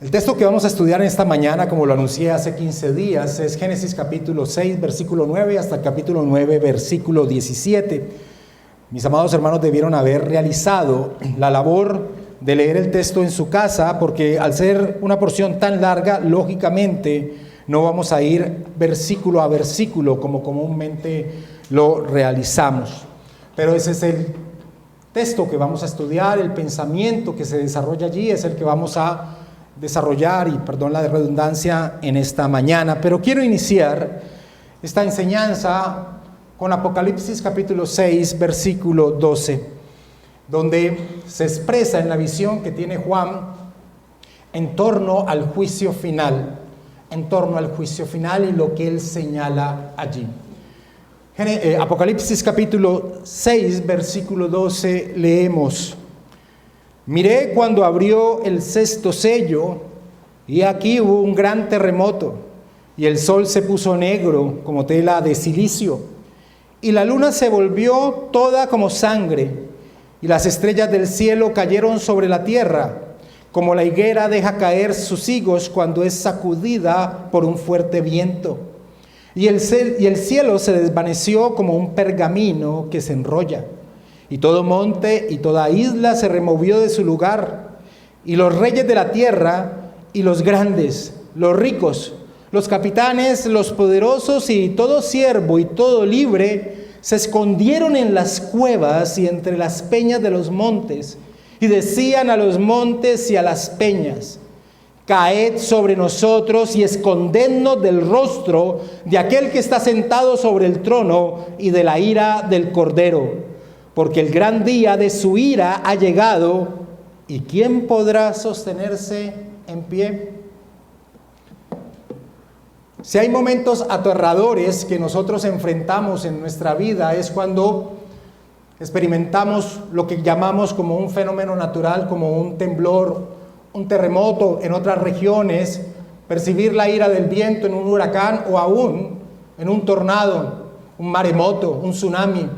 El texto que vamos a estudiar en esta mañana, como lo anuncié hace 15 días, es Génesis capítulo 6, versículo 9 hasta el capítulo 9, versículo 17. Mis amados hermanos debieron haber realizado la labor de leer el texto en su casa, porque al ser una porción tan larga, lógicamente no vamos a ir versículo a versículo como comúnmente lo realizamos. Pero ese es el texto que vamos a estudiar, el pensamiento que se desarrolla allí es el que vamos a desarrollar, y perdón la redundancia, en esta mañana. Pero quiero iniciar esta enseñanza con Apocalipsis capítulo 6, versículo 12, donde se expresa en la visión que tiene Juan en torno al juicio final, y lo que él señala allí. Apocalipsis capítulo 6, versículo 12, leemos: Miré cuando abrió el sexto sello, y aquí hubo un gran terremoto, y el sol se puso negro como tela de cilicio, y la luna se volvió toda como sangre, y las estrellas del cielo cayeron sobre la tierra, como la higuera deja caer sus higos cuando es sacudida por un fuerte viento. Y el cielo se desvaneció como un pergamino que se enrolla, y todo monte y toda isla se removió de su lugar, y los reyes de la tierra, y los grandes, los ricos, los capitanes, los poderosos, y todo siervo y todo libre, se escondieron en las cuevas y entre las peñas de los montes, y decían a los montes y a las peñas: Caed sobre nosotros y escondednos del rostro de aquel que está sentado sobre el trono y de la ira del Cordero, porque el gran día de su ira ha llegado, ¿y quién podrá sostenerse en pie? Si hay momentos aterradores que nosotros enfrentamos en nuestra vida, es cuando experimentamos lo que llamamos como un fenómeno natural, como un temblor, un terremoto en otras regiones, percibir la ira del viento en un huracán o aún en un tornado, un maremoto, un tsunami.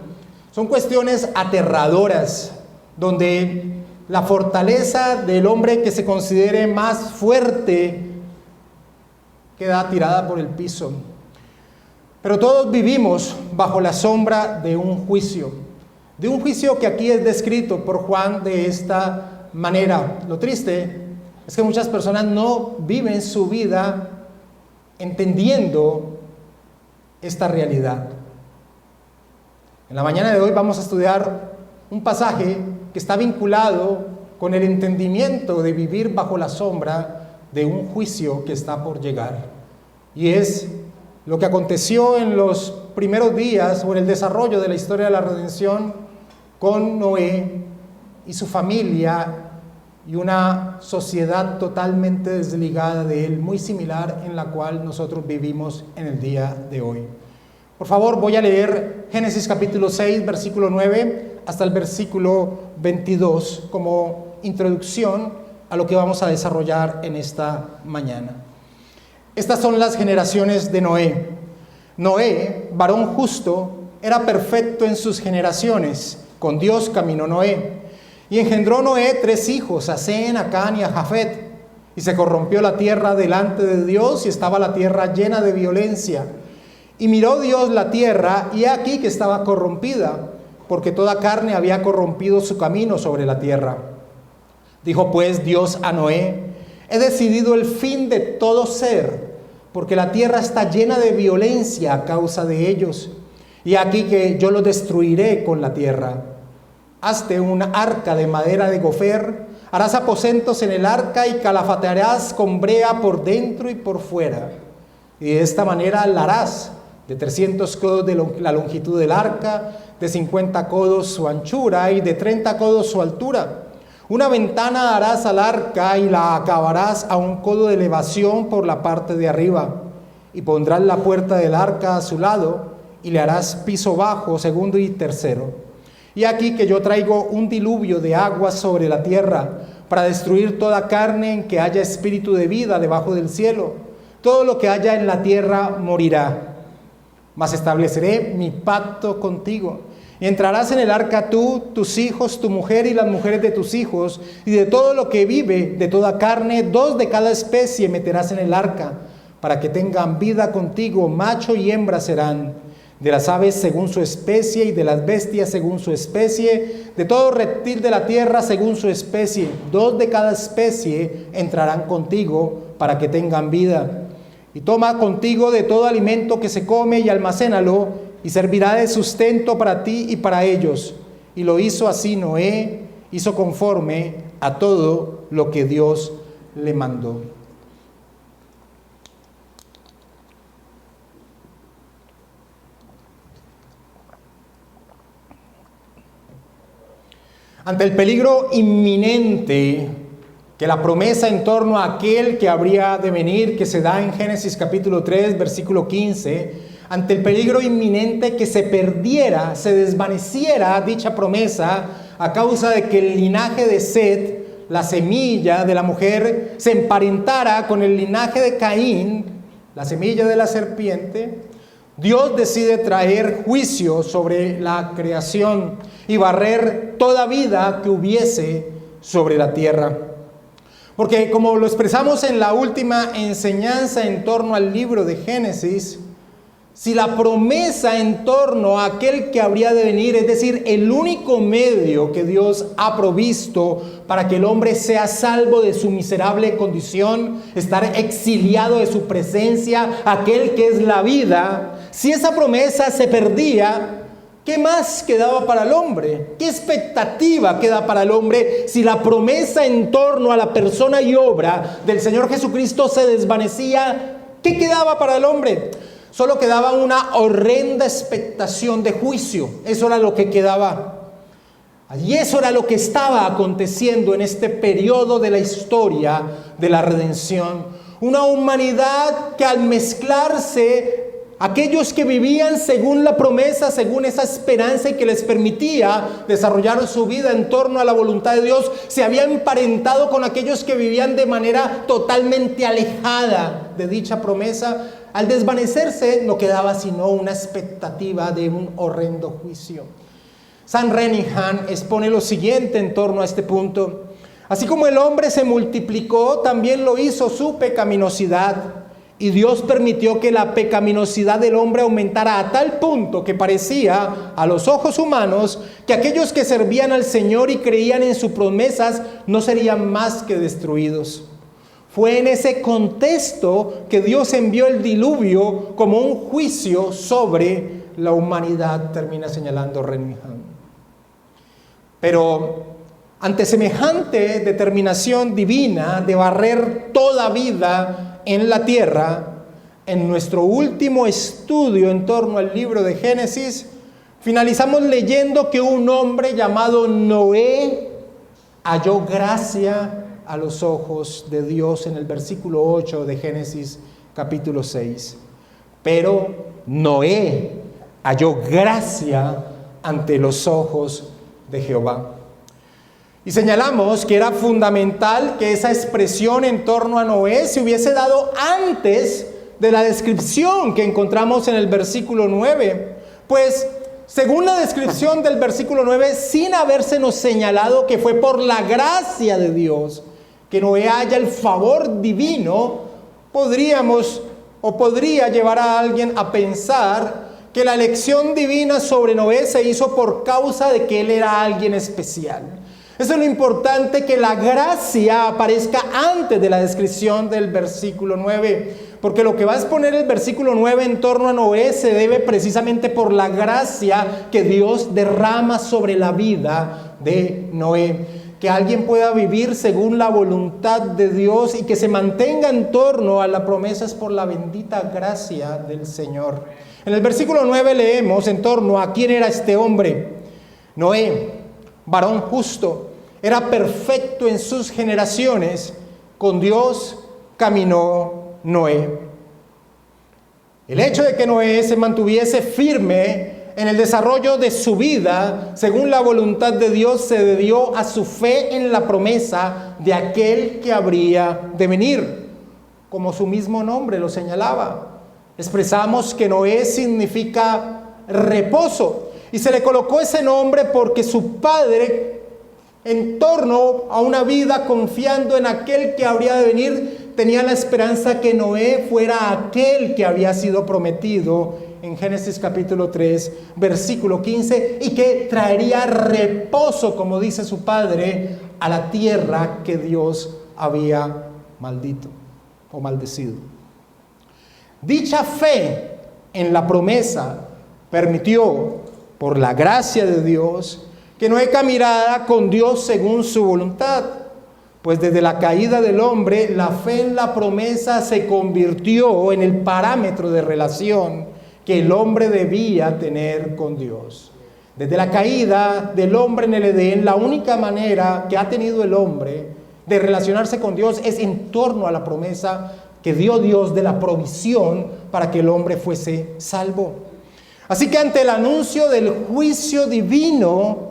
Son cuestiones aterradoras, donde la fortaleza del hombre que se considere más fuerte queda tirada por el piso. Pero todos vivimos bajo la sombra de un juicio que aquí es descrito por Juan de esta manera. Lo triste es que muchas personas no viven su vida entendiendo esta realidad. En la mañana de hoy vamos a estudiar un pasaje que está vinculado con el entendimiento de vivir bajo la sombra de un juicio que está por llegar. Y es lo que aconteció en los primeros días o en el desarrollo de la historia de la redención con Noé y su familia y una sociedad totalmente desligada de él, muy similar en la cual nosotros vivimos en el día de hoy. Por favor, voy a leer Génesis capítulo 6, versículo 9 hasta el versículo 22 como introducción a lo que vamos a desarrollar en esta mañana. Estas son las generaciones de Noé. Noé, varón justo, era perfecto en sus generaciones. Con Dios caminó Noé. Y engendró Noé 3 hijos, a Sem, a Cam y a Jafet. Y se corrompió la tierra delante de Dios, y estaba la tierra llena de violencia. Y miró Dios la tierra, y he aquí que estaba corrompida, porque toda carne había corrompido su camino sobre la tierra. Dijo pues Dios a Noé: he decidido el fin de todo ser, porque la tierra está llena de violencia a causa de ellos. Y aquí que yo los destruiré con la tierra. Hazte una arca de madera de gofer, harás aposentos en el arca y calafatearás con brea por dentro y por fuera. Y de esta manera la harás de 300 codos de la longitud del arca, de 50 codos su anchura y de 30 codos su altura. Una ventana harás al arca y la acabarás a un codo de elevación por la parte de arriba. Y pondrás la puerta del arca a su lado y le harás piso bajo, segundo y tercero. Y aquí que yo traigo un diluvio de aguas sobre la tierra para destruir toda carne en que haya espíritu de vida debajo del cielo. Todo lo que haya en la tierra morirá. Mas estableceré mi pacto contigo, Y entrarás en el arca tú, tus hijos, tu mujer y las mujeres de tus hijos, y de todo lo que vive, de toda carne, 2 de cada especie meterás en el arca, para que tengan vida contigo, macho y hembra serán. De las aves según su especie, y de las bestias según su especie, de todo reptil de la tierra según su especie, 2 de cada especie entrarán contigo, para que tengan vida. Y toma contigo de todo alimento que se come y almacénalo, y servirá de sustento para ti y para ellos. Y lo hizo así Noé, hizo conforme a todo lo que Dios le mandó. Ante el peligro inminente que la promesa en torno a aquel que habría de venir, que se da en Génesis capítulo 3, versículo 15, ante el peligro inminente que se perdiera, se desvaneciera dicha promesa a causa de que el linaje de Set, la semilla de la mujer, se emparentara con el linaje de Caín, la semilla de la serpiente, Dios decide traer juicio sobre la creación y barrer toda vida que hubiese sobre la tierra. Porque como lo expresamos en la última enseñanza en torno al libro de Génesis, si la promesa en torno a aquel que habría de venir, es decir, el único medio que Dios ha provisto para que el hombre sea salvo de su miserable condición, estar exiliado de su presencia, aquel que es la vida, si esa promesa se perdía, ¿qué más quedaba para el hombre? ¿Qué expectativa queda para el hombre si la promesa en torno a la persona y obra del Señor Jesucristo se desvanecía? ¿Qué quedaba para el hombre? Solo quedaba una horrenda expectación de juicio. Eso era lo que quedaba. Y eso era lo que estaba aconteciendo en este periodo de la historia de la redención. Una humanidad que al mezclarse, aquellos que vivían según la promesa, según esa esperanza y que les permitía desarrollar su vida en torno a la voluntad de Dios, se había emparentado con aquellos que vivían de manera totalmente alejada de dicha promesa. Al desvanecerse no quedaba sino una expectativa de un horrendo juicio. San Renihan expone lo siguiente en torno a este punto. Así como el hombre se multiplicó, también lo hizo su pecaminosidad. Y Dios permitió que la pecaminosidad del hombre aumentara a tal punto que parecía a los ojos humanos que aquellos que servían al Señor y creían en sus promesas no serían más que destruidos. Fue en ese contexto que Dios envió el diluvio como un juicio sobre la humanidad, termina señalando Renihan. Pero ante semejante determinación divina de barrer toda vida en la tierra, en nuestro último estudio en torno al libro de Génesis, finalizamos leyendo que un hombre llamado Noé halló gracia a los ojos de Dios en el versículo 8 de Génesis capítulo 6. Pero Noé halló gracia ante los ojos de Jehová. Y señalamos que era fundamental que esa expresión en torno a Noé se hubiese dado antes de la descripción que encontramos en el versículo 9. Pues, según la descripción del versículo 9, sin habérsenos señalado que fue por la gracia de Dios que Noé haya el favor divino, podría llevar a alguien a pensar que la elección divina sobre Noé se hizo por causa de que él era alguien especial. Eso es lo importante, que la gracia aparezca antes de la descripción del versículo 9, porque lo que va a exponer el versículo 9 en torno a Noé se debe precisamente por la gracia que Dios derrama sobre la vida de Noé. Que alguien pueda vivir según la voluntad de Dios y que se mantenga en torno a la promesa es por la bendita gracia del Señor. En el versículo 9 leemos en torno a quién era este hombre. Noé, varón justo, era perfecto en sus generaciones, con Dios caminó Noé. El hecho de que Noé se mantuviese firme en el desarrollo de su vida, según la voluntad de Dios, se debió a su fe en la promesa de aquel que habría de venir, como su mismo nombre lo señalaba. Expresamos que Noé significa reposo. Y se le colocó ese nombre porque su padre, en torno a una vida confiando en aquel que habría de venir, tenía la esperanza que Noé fuera aquel que había sido prometido en Génesis capítulo 3, versículo 15, y que traería reposo, como dice su padre, a la tierra que Dios había maldito o maldecido. Dicha fe en la promesa permitió, por la gracia de Dios, que Noé caminara con Dios según su voluntad. Pues desde la caída del hombre, la fe en la promesa se convirtió en el parámetro de relación que el hombre debía tener con Dios. Desde la caída del hombre en el Edén, la única manera que ha tenido el hombre de relacionarse con Dios es en torno a la promesa que dio Dios de la provisión para que el hombre fuese salvo. Así que ante el anuncio del juicio divino,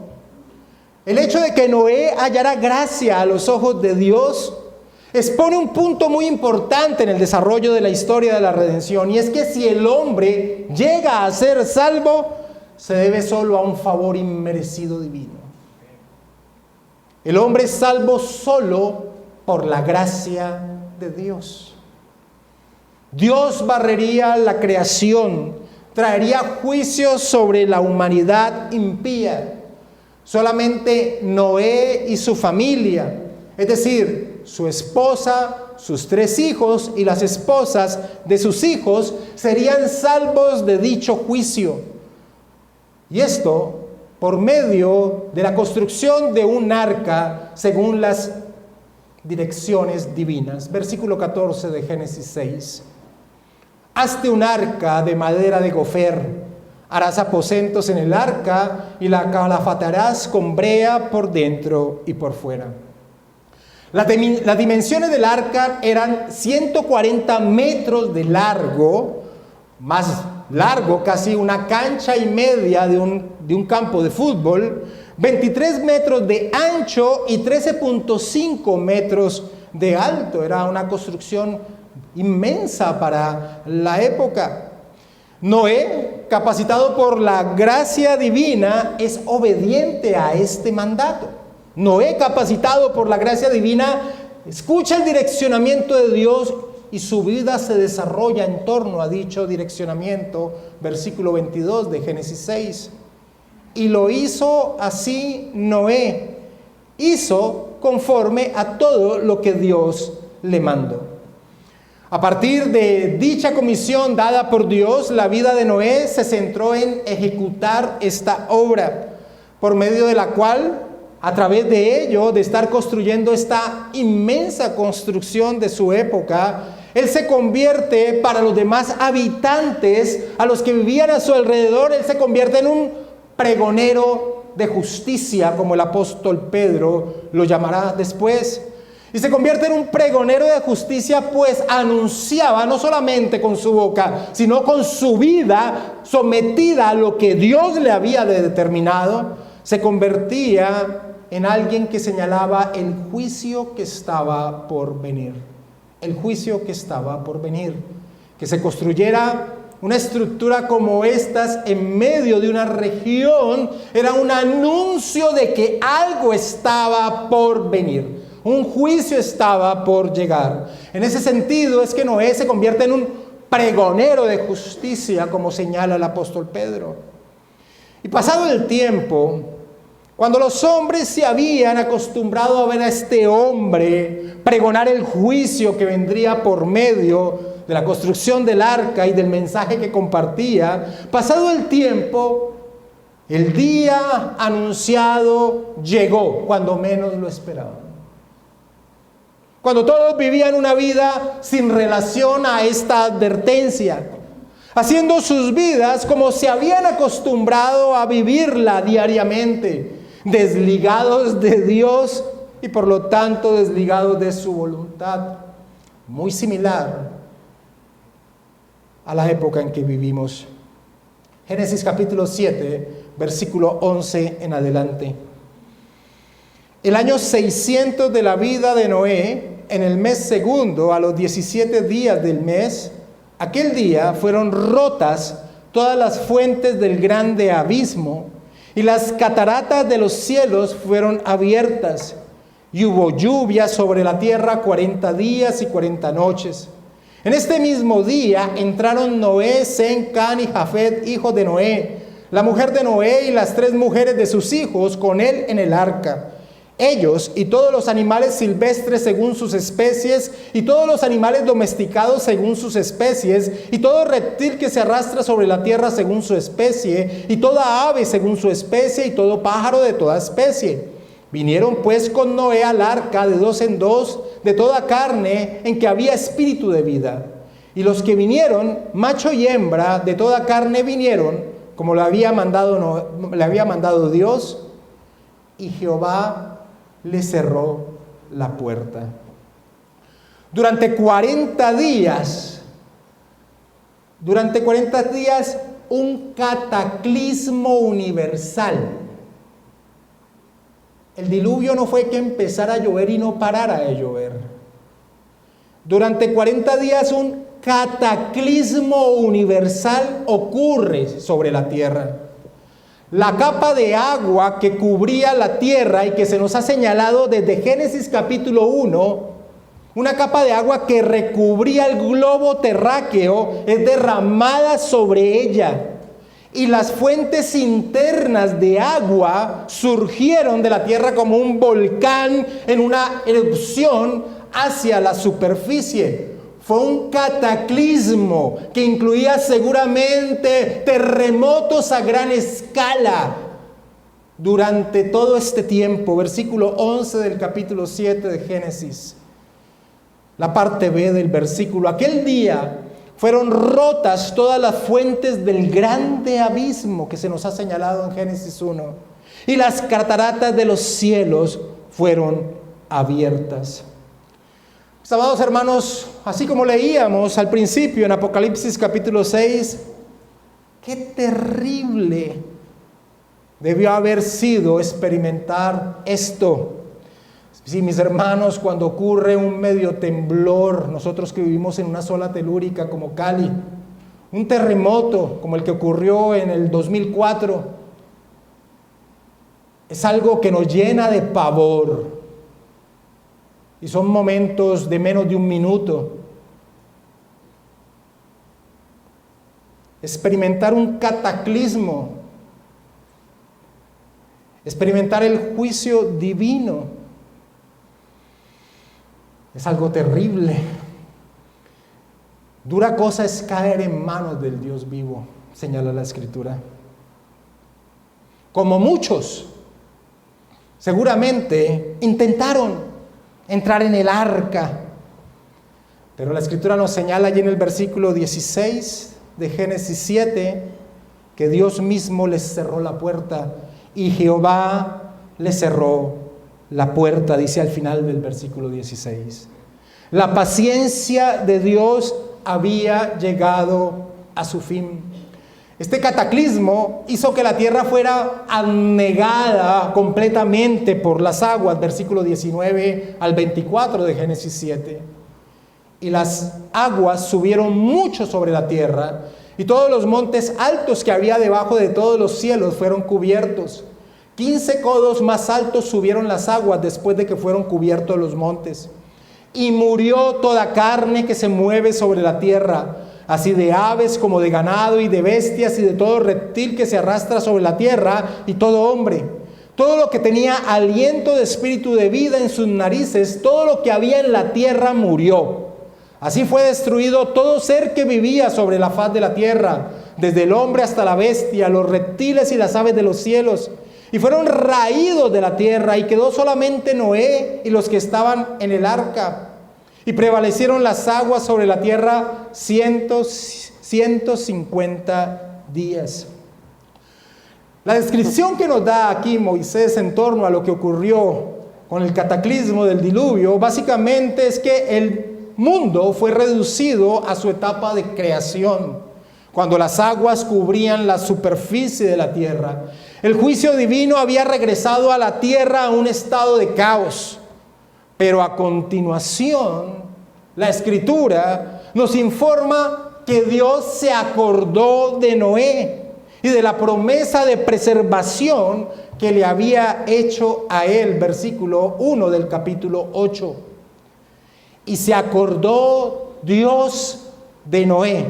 el hecho de que Noé hallara gracia a los ojos de Dios expone un punto muy importante en el desarrollo de la historia de la redención, y es que si el hombre llega a ser salvo, se debe solo a un favor inmerecido divino. El hombre es salvo solo por la gracia de Dios. Dios barrería la creación, traería juicios sobre la humanidad impía. Solamente Noé y su familia, es decir, su esposa, sus 3 hijos y las esposas de sus hijos, serían salvos de dicho juicio. Y esto por medio de la construcción de un arca según las direcciones divinas. Versículo 14 de Génesis 6. Hazte un arca de madera de gofer. Harás aposentos en el arca y la calafatarás con brea por dentro y por fuera. Las dimensiones del arca eran 140 metros de largo, más largo, casi una cancha y media de un campo de fútbol, 23 metros de ancho y 13.5 metros de alto. Era una construcción inmensa para la época. Noé, capacitado por la gracia divina, es obediente a este mandato. Noé, capacitado por la gracia divina, escucha el direccionamiento de Dios y su vida se desarrolla en torno a dicho direccionamiento. Versículo 22 de Génesis 6. Y lo hizo así Noé. Hizo conforme a todo lo que Dios le mandó. A partir de dicha comisión dada por Dios, la vida de Noé se centró en ejecutar esta obra, por medio de la cual, a través de ello, de estar construyendo esta inmensa construcción de su época, él se convierte para los demás habitantes, a los que vivían a su alrededor, él se convierte en un pregonero de justicia, como el apóstol Pedro lo llamará después. Y se convierte en un pregonero de justicia, pues anunciaba no solamente con su boca, sino con su vida sometida a lo que Dios le había determinado. Se convertía en alguien que señalaba el juicio que estaba por venir. El juicio que estaba por venir. Que se construyera una estructura como estas en medio de una región era un anuncio de que algo estaba por venir. Un juicio estaba por llegar. En ese sentido es que Noé se convierte en un pregonero de justicia, como señala el apóstol Pedro. Y pasado el tiempo, cuando los hombres se habían acostumbrado a ver a este hombre pregonar el juicio que vendría por medio de la construcción del arca y del mensaje que compartía, pasado el tiempo, el día anunciado llegó cuando menos lo esperaban. Cuando todos vivían una vida sin relación a esta advertencia, haciendo sus vidas como se habían acostumbrado a vivirla diariamente, desligados de Dios y por lo tanto desligados de su voluntad, muy similar a la época en que vivimos. Génesis capítulo 7, versículo 11 en adelante. El año 600 de la vida de Noé, en el mes segundo, a los 17 días del mes, aquel día fueron rotas todas las fuentes del grande abismo, y las cataratas de los cielos fueron abiertas, y hubo lluvia sobre la tierra 40 días y 40 noches. En este mismo día entraron Noé, Sem, Can y Jafet, hijos de Noé, la mujer de Noé y las 3 mujeres de sus hijos con él en el arca. Ellos y todos los animales silvestres según sus especies, y todos los animales domesticados según sus especies, y todo reptil que se arrastra sobre la tierra según su especie, y toda ave según su especie, y todo pájaro de toda especie. Vinieron pues con Noé al arca de 2 en 2, de toda carne en que había espíritu de vida. Y los que vinieron, macho y hembra, de toda carne vinieron, como le había mandado Dios, y Jehová le cerró la puerta. Durante 40 días, un cataclismo universal. El diluvio no fue que empezara a llover y no parara de llover. Durante 40 días un cataclismo universal ocurre sobre la tierra. La capa de agua que cubría la tierra y que se nos ha señalado desde Génesis capítulo 1, una capa de agua que recubría el globo terráqueo, es derramada sobre ella. Y las fuentes internas de agua surgieron de la tierra como un volcán en una erupción hacia la superficie. Fue un cataclismo que incluía seguramente terremotos a gran escala durante todo este tiempo. Versículo 11 del capítulo 7 de Génesis. La parte B del versículo. Aquel día fueron rotas todas las fuentes del grande abismo que se nos ha señalado en Génesis 1. Y las cataratas de los cielos fueron abiertas. Mis amados hermanos, así como leíamos al principio en Apocalipsis capítulo 6, qué terrible debió haber sido experimentar esto. Sí, mis hermanos, cuando ocurre un medio temblor, nosotros que vivimos en una zona telúrica como Cali, un terremoto como el que ocurrió en el 2004, es algo que nos llena de pavor. Y son momentos de menos de un minuto. Experimentar un cataclismo, experimentar el juicio divino, es algo terrible. Dura cosa es caer en manos del Dios vivo, señala la Escritura. Como muchos, seguramente intentaron entrar en el arca, pero la Escritura nos señala allí en el versículo 16 de Génesis 7 que Dios mismo les cerró la puerta, y Jehová les cerró la puerta, dice al final del versículo 16. La paciencia de Dios había llegado a su fin. Este cataclismo hizo que la tierra fuera anegada completamente por las aguas, versículo 19 al 24 de Génesis 7. Y las aguas subieron mucho sobre la tierra, y todos los montes altos que había debajo de todos los cielos fueron cubiertos. 15 codos más altos subieron las aguas después de que fueron cubiertos los montes. Y murió toda carne que se mueve sobre la tierra, así de aves como de ganado y de bestias y de todo reptil que se arrastra sobre la tierra, y todo hombre. Todo lo que tenía aliento de espíritu de vida en sus narices, todo lo que había en la tierra murió. Así fue destruido todo ser que vivía sobre la faz de la tierra, desde el hombre hasta la bestia, los reptiles y las aves de los cielos. Y fueron raídos de la tierra, y quedó solamente Noé y los que estaban en el arca. Y prevalecieron las aguas sobre la tierra 150 días. La descripción que nos da aquí Moisés en torno a lo que ocurrió con el cataclismo del diluvio, básicamente es que el mundo fue reducido a su etapa de creación, cuando las aguas cubrían la superficie de la tierra. El juicio divino había regresado a la tierra a un estado de caos. Pero a continuación, la Escritura nos informa que Dios se acordó de Noé y de la promesa de preservación que le había hecho a él, versículo 1 del capítulo 8. Y se acordó Dios de Noé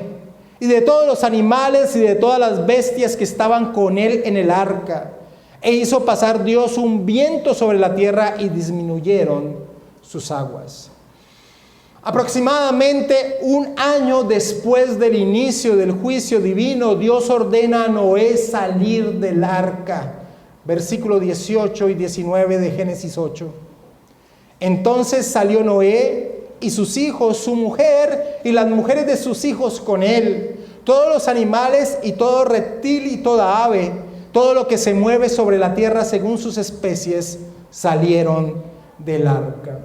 y de todos los animales y de todas las bestias que estaban con él en el arca. E hizo pasar Dios un viento sobre la tierra y disminuyeron sus aguas. Aproximadamente un año después del inicio del juicio divino, Dios ordena a Noé salir del arca. Versículo 18 y 19 de Génesis 8. Entonces salió Noé y sus hijos, su mujer y las mujeres de sus hijos con él, todos los animales y todo reptil y toda ave, todo lo que se mueve sobre la tierra según sus especies, salieron del arca.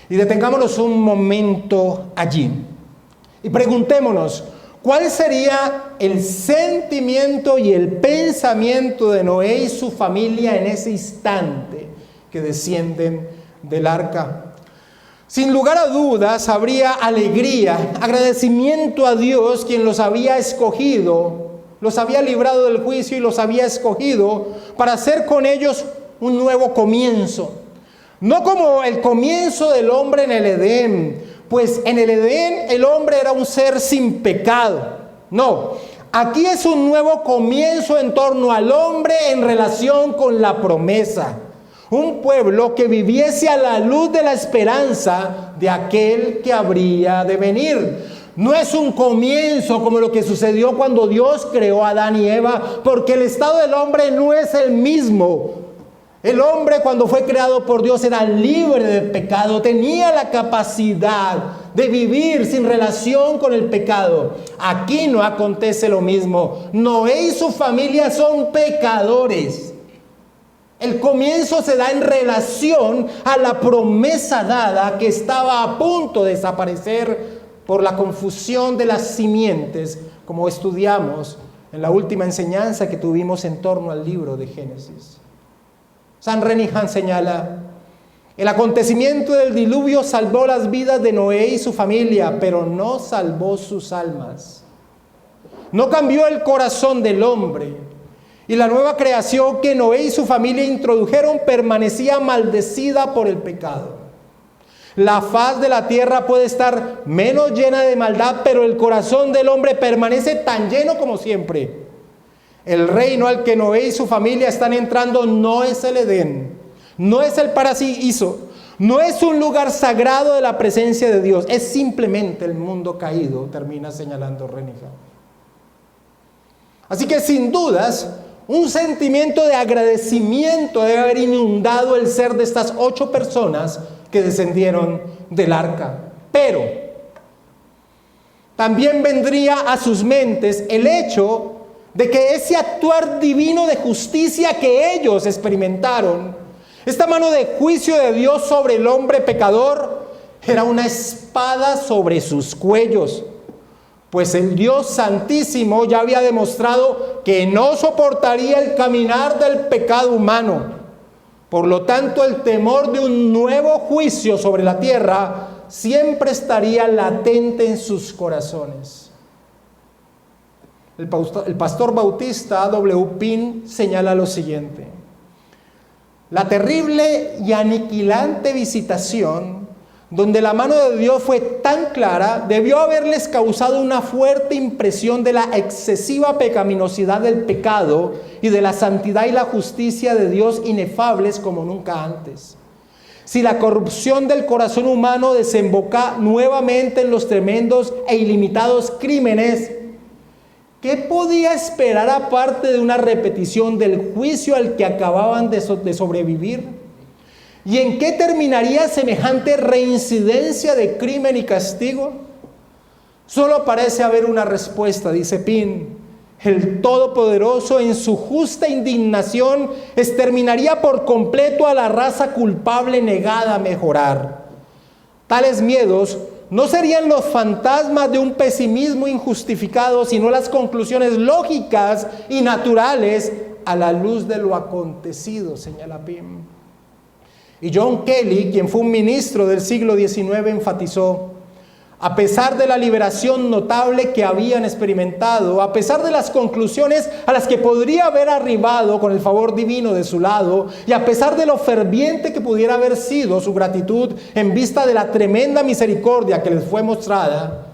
Y detengámonos un momento allí y preguntémonos, ¿cuál sería el sentimiento y el pensamiento de Noé y su familia en ese instante que descienden del arca? Sin lugar a dudas, habría alegría, agradecimiento a Dios, quien los había escogido, los había librado del juicio y los había escogido para hacer con ellos un nuevo comienzo. No como el comienzo del hombre en el Edén, pues en el Edén el hombre era un ser sin pecado. No, aquí es un nuevo comienzo en torno al hombre en relación con la promesa. Un pueblo que viviese a la luz de la esperanza de aquel que habría de venir. No es un comienzo como lo que sucedió cuando Dios creó a Adán y Eva, porque el estado del hombre no es el mismo. El hombre, cuando fue creado por Dios, era libre de pecado, tenía la capacidad de vivir sin relación con el pecado. Aquí no acontece lo mismo. Noé y su familia son pecadores. El comienzo se da en relación a la promesa dada que estaba a punto de desaparecer por la confusión de las simientes, como estudiamos en la última enseñanza que tuvimos en torno al libro de Génesis. San Renihan señala, el acontecimiento del diluvio salvó las vidas de Noé y su familia, pero no salvó sus almas. No cambió el corazón del hombre. Y la nueva creación que Noé y su familia introdujeron permanecía maldecida por el pecado. La faz de la tierra puede estar menos llena de maldad, pero el corazón del hombre permanece tan lleno como siempre. El reino al que Noé y su familia están entrando no es el Edén, no es el paraíso, no es un lugar sagrado de la presencia de Dios, es simplemente el mundo caído, termina señalando Renihan. Así que sin dudas, un sentimiento de agradecimiento debe haber inundado el ser de estas 8 personas que descendieron del arca. Pero también vendría a sus mentes el hecho de que ese actuar divino de justicia que ellos experimentaron, esta mano de juicio de Dios sobre el hombre pecador, era una espada sobre sus cuellos. Pues el Dios Santísimo ya había demostrado que no soportaría el caminar del pecado humano. Por lo tanto, el temor de un nuevo juicio sobre la tierra siempre estaría latente en sus corazones. El pastor bautista A.W. Pink señala lo siguiente: la terrible y aniquilante visitación, donde la mano de Dios fue tan clara, debió haberles causado una fuerte impresión de la excesiva pecaminosidad del pecado y de la santidad y la justicia de Dios inefables como nunca antes. Si la corrupción del corazón humano desemboca nuevamente en los tremendos e ilimitados crímenes, ¿qué podía esperar aparte de una repetición del juicio al que acababan de sobrevivir? ¿Y en qué terminaría semejante reincidencia de crimen y castigo? Solo parece haber una respuesta, dice Pin. El Todopoderoso, en su justa indignación, exterminaría por completo a la raza culpable negada a mejorar. Tales miedos no serían los fantasmas de un pesimismo injustificado, sino las conclusiones lógicas y naturales a la luz de lo acontecido, señala Pym. Y John Kelly, quien fue un ministro del siglo XIX, enfatizó: A pesar de la liberación notable que habían experimentado, a pesar de las conclusiones a las que podría haber arribado con el favor divino de su lado, y a pesar de lo ferviente que pudiera haber sido su gratitud en vista de la tremenda misericordia que les fue mostrada,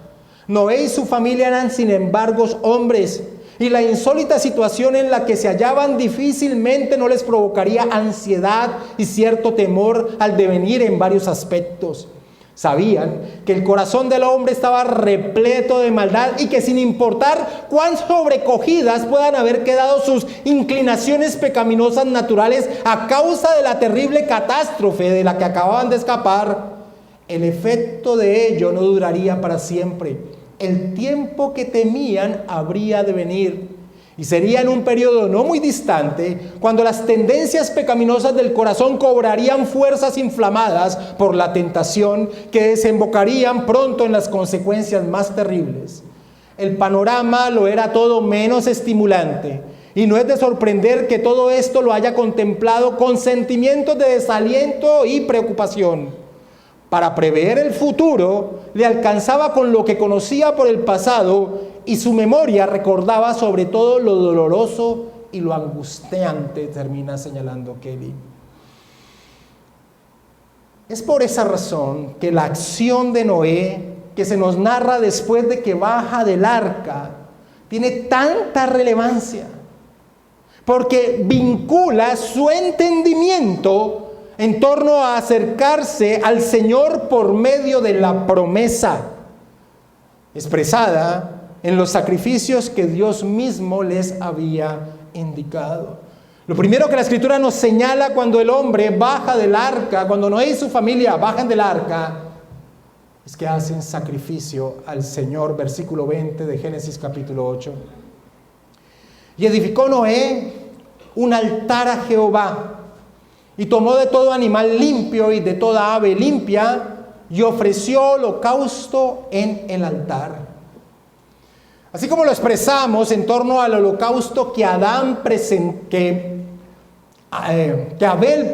Noé y su familia eran sin embargo hombres, y la insólita situación en la que se hallaban difícilmente no les provocaría ansiedad y cierto temor al devenir en varios aspectos. Sabían que el corazón del hombre estaba repleto de maldad y que sin importar cuán sobrecogidas puedan haber quedado sus inclinaciones pecaminosas naturales a causa de la terrible catástrofe de la que acababan de escapar, el efecto de ello no duraría para siempre. El tiempo que temían habría de venir. Y sería en un periodo no muy distante cuando las tendencias pecaminosas del corazón cobrarían fuerzas inflamadas por la tentación que desembocarían pronto en las consecuencias más terribles. El panorama lo era todo menos estimulante y no es de sorprender que todo esto lo haya contemplado con sentimientos de desaliento y preocupación. Para prever el futuro, le alcanzaba con lo que conocía por el pasado y su memoria recordaba sobre todo lo doloroso y lo angustiante, termina señalando Kelly. Es por esa razón que la acción de Noé, que se nos narra después de que baja del arca, tiene tanta relevancia, porque vincula su entendimiento en torno a acercarse al Señor por medio de la promesa expresada en los sacrificios que Dios mismo les había indicado. Lo primero que la Escritura nos señala cuando el hombre baja del arca, cuando Noé y su familia bajan del arca, es que hacen sacrificio al Señor, versículo 20 de Génesis capítulo 8. Y edificó Noé un altar a Jehová, y tomó de todo animal limpio y de toda ave limpia, y ofreció holocausto en el altar. Así como lo expresamos en torno al holocausto que Abel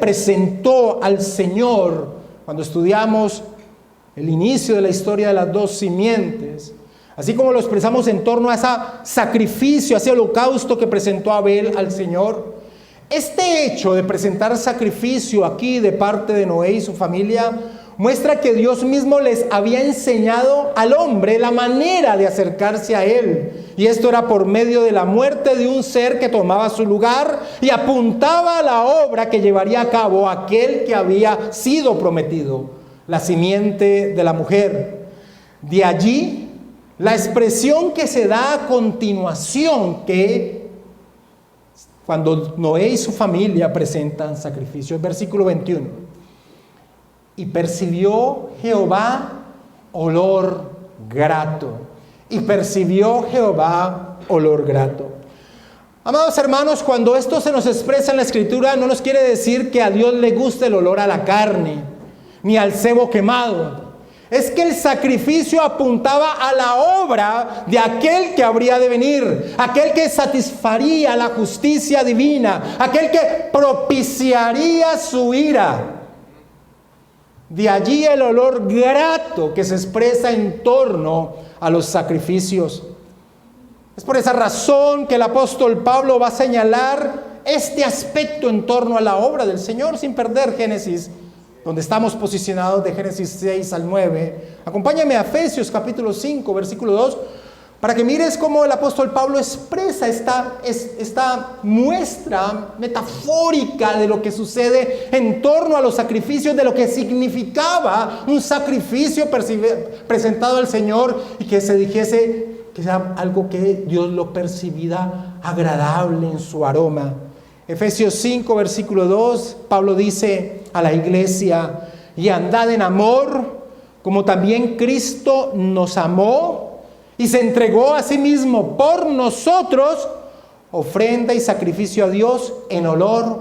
presentó al Señor cuando estudiamos el inicio de la historia de las dos simientes, así como lo expresamos en torno a ese sacrificio, a ese holocausto que presentó Abel al Señor, este hecho de presentar sacrificio aquí de parte de Noé y su familia muestra que Dios mismo les había enseñado al hombre la manera de acercarse a Él. Y esto era por medio de la muerte de un ser que tomaba su lugar y apuntaba a la obra que llevaría a cabo aquel que había sido prometido, la simiente de la mujer. De allí la expresión que se da a continuación, que cuando Noé y su familia presentan sacrificio, el versículo 21. Y percibió Jehová olor grato. Y percibió Jehová olor grato. Amados hermanos, cuando esto se nos expresa en la Escritura, no nos quiere decir que a Dios le guste el olor a la carne, ni al cebo quemado. Es que el sacrificio apuntaba a la obra de aquel que habría de venir, aquel que satisfaría la justicia divina, aquel que propiciaría su ira. De allí el olor grato que se expresa en torno a los sacrificios. Es por esa razón que el apóstol Pablo va a señalar este aspecto en torno a la obra del Señor sin perder Génesis, donde estamos posicionados de Génesis 6 al 9. Acompáñame a Efesios capítulo 5, versículo 2, para que mires cómo el apóstol Pablo expresa esta muestra metafórica de lo que sucede en torno a los sacrificios, de lo que significaba un sacrificio presentado al Señor y que se dijese que sea algo que Dios lo percibiera agradable en su aroma. Efesios 5, versículo 2, Pablo dice a la iglesia: y andad en amor, como también Cristo nos amó y se entregó a sí mismo por nosotros, ofrenda y sacrificio a Dios en olor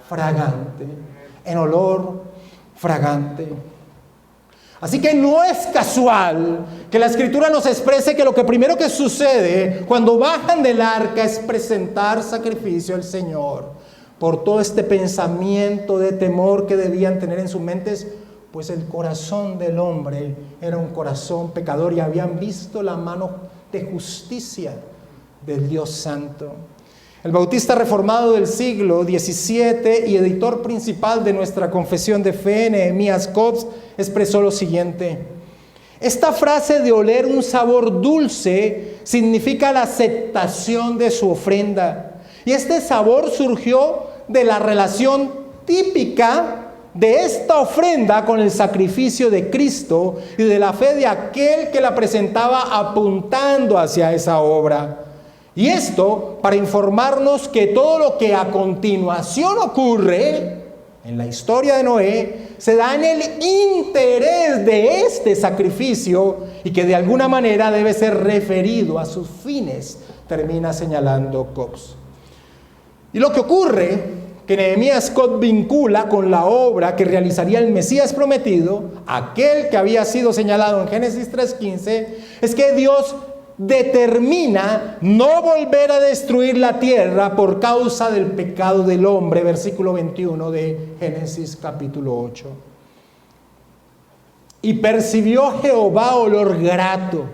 fragante, en olor fragante. Así que no es casual que la Escritura nos exprese que lo que primero que sucede cuando bajan del arca es presentar sacrificio al Señor, por todo este pensamiento de temor que debían tener en sus mentes pues el corazón del hombre era un corazón pecador y habían visto la mano de justicia del Dios Santo. El bautista reformado del siglo XVII y editor principal de nuestra confesión de fe, Nehemías Cobbs, expresó lo siguiente: esta frase de oler un sabor dulce significa la aceptación de su ofrenda. Y este sabor surgió de la relación típica de esta ofrenda con el sacrificio de Cristo y de la fe de aquel que la presentaba apuntando hacia esa obra. Y esto para informarnos que todo lo que a continuación ocurre en la historia de Noé se da en el interés de este sacrificio y que de alguna manera debe ser referido a sus fines, termina señalando Cobbs. Y lo que ocurre, que Nehemías Cobbs vincula con la obra que realizaría el Mesías prometido, aquel que había sido señalado en Génesis 3:15, es que Dios determina no volver a destruir la tierra por causa del pecado del hombre, versículo 21 de Génesis capítulo 8. Y percibió Jehová olor grato,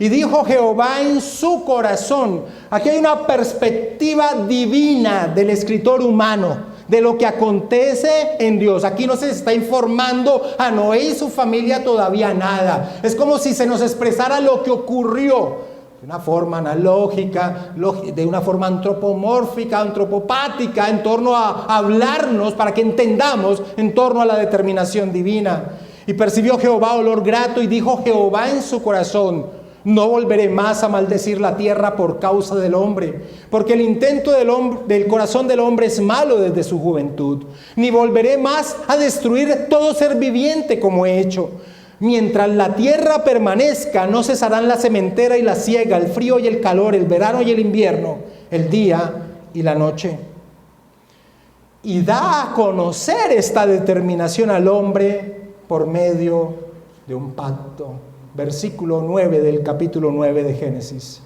y dijo Jehová en su corazón. Aquí hay una perspectiva divina del escritor humano, de lo que acontece en Dios. Aquí no se está informando a Noé y su familia todavía nada. Es como si se nos expresara lo que ocurrió de una forma analógica, de una forma antropomórfica, antropopática, en torno a hablarnos para que entendamos en torno a la determinación divina. Y percibió Jehová olor grato y dijo Jehová en su corazón: no volveré más a maldecir la tierra por causa del hombre, porque el intento del corazón del hombre es malo desde su juventud. Ni volveré más a destruir todo ser viviente como he hecho. Mientras la tierra permanezca, no cesarán la sementera y la siega, el frío y el calor, el verano y el invierno, el día y la noche. Y da a conocer esta determinación al hombre por medio de un pacto. Versículo 9 del capítulo 9 de Génesis.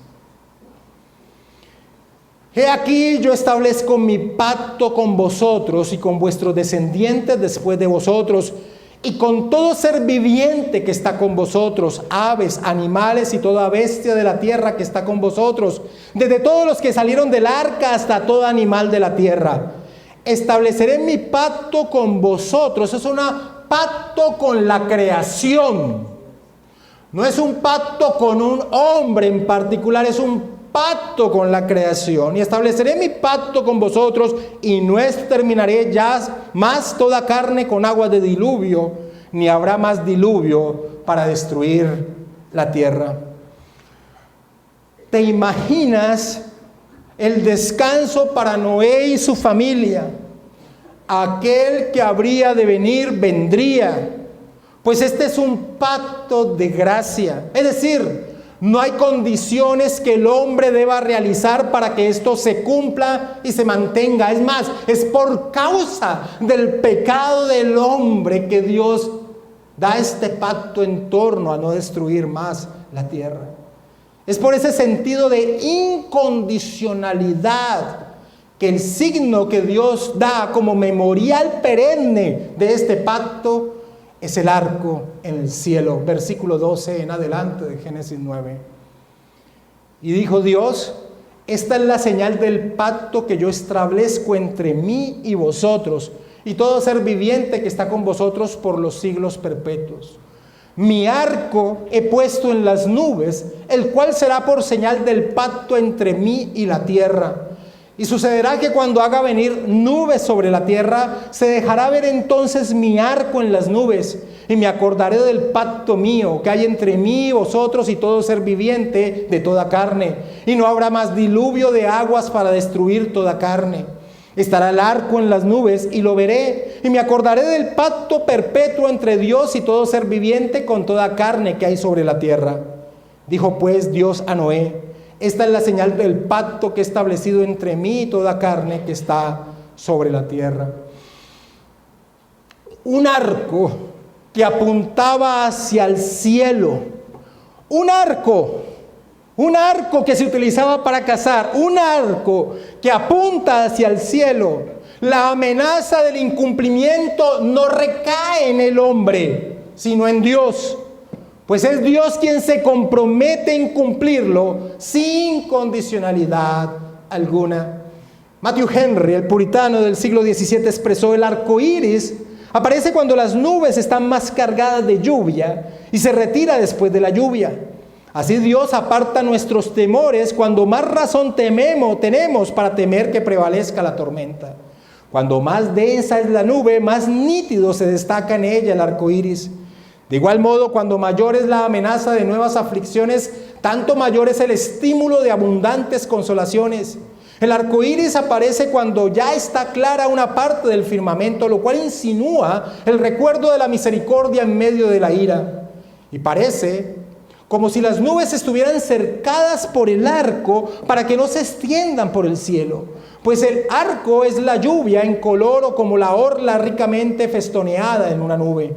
He aquí yo establezco mi pacto con vosotros y con vuestros descendientes después de vosotros, y con todo ser viviente que está con vosotros, aves, animales y toda bestia de la tierra que está con vosotros, desde todos los que salieron del arca hasta todo animal de la tierra. Estableceré mi pacto con vosotros. Es un pacto con la creación. No es un pacto con un hombre en particular, es un pacto con la creación. Y estableceré mi pacto con vosotros y no exterminaré ya más toda carne con agua de diluvio, ni habrá más diluvio para destruir la tierra. ¿Te imaginas el descanso para Noé y su familia? Aquel que habría de venir vendría. Pues este es un pacto de gracia. Es decir, no hay condiciones que el hombre deba realizar para que esto se cumpla y se mantenga. Es más, es por causa del pecado del hombre que Dios da este pacto en torno a no destruir más la tierra. Es por ese sentido de incondicionalidad que el signo que Dios da como memorial perenne de este pacto es el arco en el cielo, versículo 12 en adelante de Génesis 9. Y dijo Dios: esta es la señal del pacto que yo establezco entre mí y vosotros, y todo ser viviente que está con vosotros por los siglos perpetuos. Mi arco he puesto en las nubes, el cual será por señal del pacto entre mí y la tierra. Y sucederá que cuando haga venir nubes sobre la tierra, se dejará ver entonces mi arco en las nubes, y me acordaré del pacto mío que hay entre mí y vosotros y todo ser viviente de toda carne. Y no habrá más diluvio de aguas para destruir toda carne. Estará el arco en las nubes y lo veré, y me acordaré del pacto perpetuo entre Dios y todo ser viviente con toda carne que hay sobre la tierra. Dijo pues Dios a Noé: esta es la señal del pacto que he establecido entre mí y toda carne que está sobre la tierra. Un arco que apuntaba hacia el cielo. Un arco que se utilizaba para cazar. Un arco que apunta hacia el cielo. La amenaza del incumplimiento no recae en el hombre, sino en Dios, pues es Dios quien se compromete en cumplirlo sin condicionalidad alguna. Matthew Henry, el puritano del siglo XVII, expresó: el arco iris aparece cuando las nubes están más cargadas de lluvia y se retira después de la lluvia. Así Dios aparta nuestros temores cuando más razón tenemos para temer que prevalezca la tormenta. Cuando más densa es la nube, más nítido se destaca en ella el arco iris. De igual modo, cuando mayor es la amenaza de nuevas aflicciones, tanto mayor es el estímulo de abundantes consolaciones. El arco iris aparece cuando ya está clara una parte del firmamento, lo cual insinúa el recuerdo de la misericordia en medio de la ira. Y parece como si las nubes estuvieran cercadas por el arco para que no se extiendan por el cielo. Pues el arco es la lluvia en color o como la orla ricamente festoneada en una nube.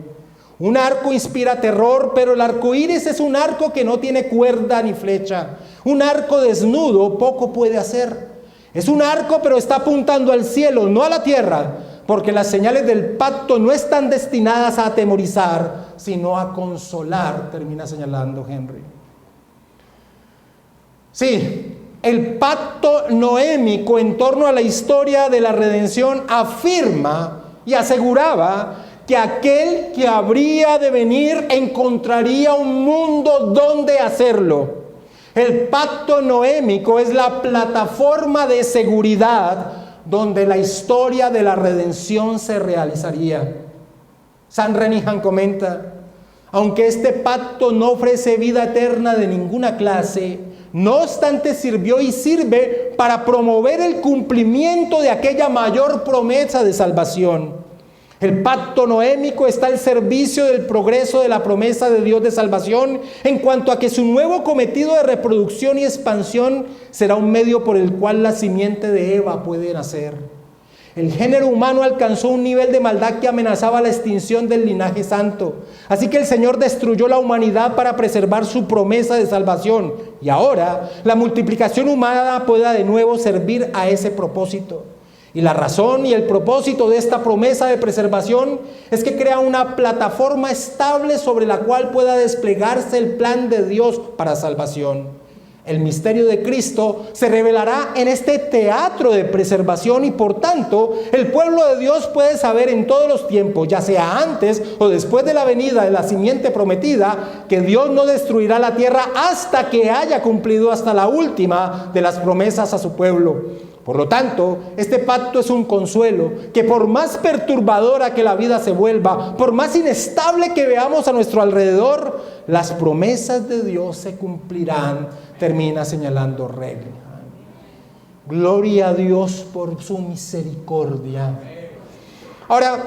Un arco inspira terror, pero el arco iris es un arco que no tiene cuerda ni flecha. Un arco desnudo poco puede hacer. Es un arco, pero está apuntando al cielo, no a la tierra, porque las señales del pacto no están destinadas a atemorizar, sino a consolar, termina señalando Henry. Sí, el pacto noémico en torno a la historia de la redención afirma y aseguraba que aquel que habría de venir encontraría un mundo donde hacerlo. El pacto noémico es la plataforma de seguridad donde la historia de la redención se realizaría. San Renihan comenta: aunque este pacto no ofrece vida eterna de ninguna clase, no obstante sirvió y sirve para promover el cumplimiento de aquella mayor promesa de salvación. El pacto noémico está al servicio del progreso de la promesa de Dios de salvación en cuanto a que su nuevo cometido de reproducción y expansión será un medio por el cual la simiente de Eva puede nacer. El género humano alcanzó un nivel de maldad que amenazaba la extinción del linaje santo. Así que el Señor destruyó la humanidad para preservar su promesa de salvación. Y ahora la multiplicación humana pueda de nuevo servir a ese propósito. Y la razón y el propósito de esta promesa de preservación es que crea una plataforma estable sobre la cual pueda desplegarse el plan de Dios para salvación. El misterio de Cristo se revelará en este teatro de preservación y por tanto el pueblo de Dios puede saber en todos los tiempos, ya sea antes o después de la venida de la simiente prometida, que Dios no destruirá la tierra hasta que haya cumplido hasta la última de las promesas a su pueblo. Por lo tanto, este pacto es un consuelo que por más perturbadora que la vida se vuelva, por más inestable que veamos a nuestro alrededor, las promesas de Dios se cumplirán, termina señalando Renihan. Gloria a Dios por su misericordia. Ahora,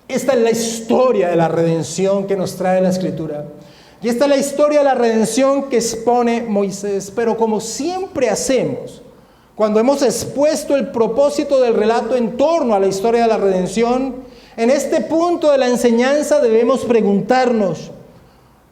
esta es la historia de la redención que nos trae la Escritura. Y esta es la historia de la redención que expone Moisés, pero como siempre hacemos, cuando hemos expuesto el propósito del relato en torno a la historia de la redención, en este punto de la enseñanza debemos preguntarnos: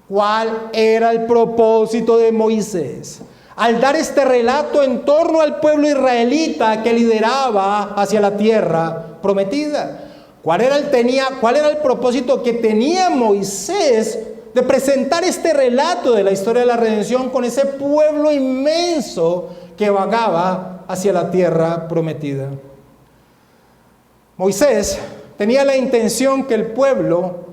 ¿cuál era el propósito de Moisés al dar este relato en torno al pueblo israelita que lideraba hacia la tierra prometida? ¿Cuál era el propósito que tenía Moisés de presentar este relato de la historia de la redención con ese pueblo inmenso que vagaba hacia la tierra prometida? Moisés tenía la intención que el pueblo,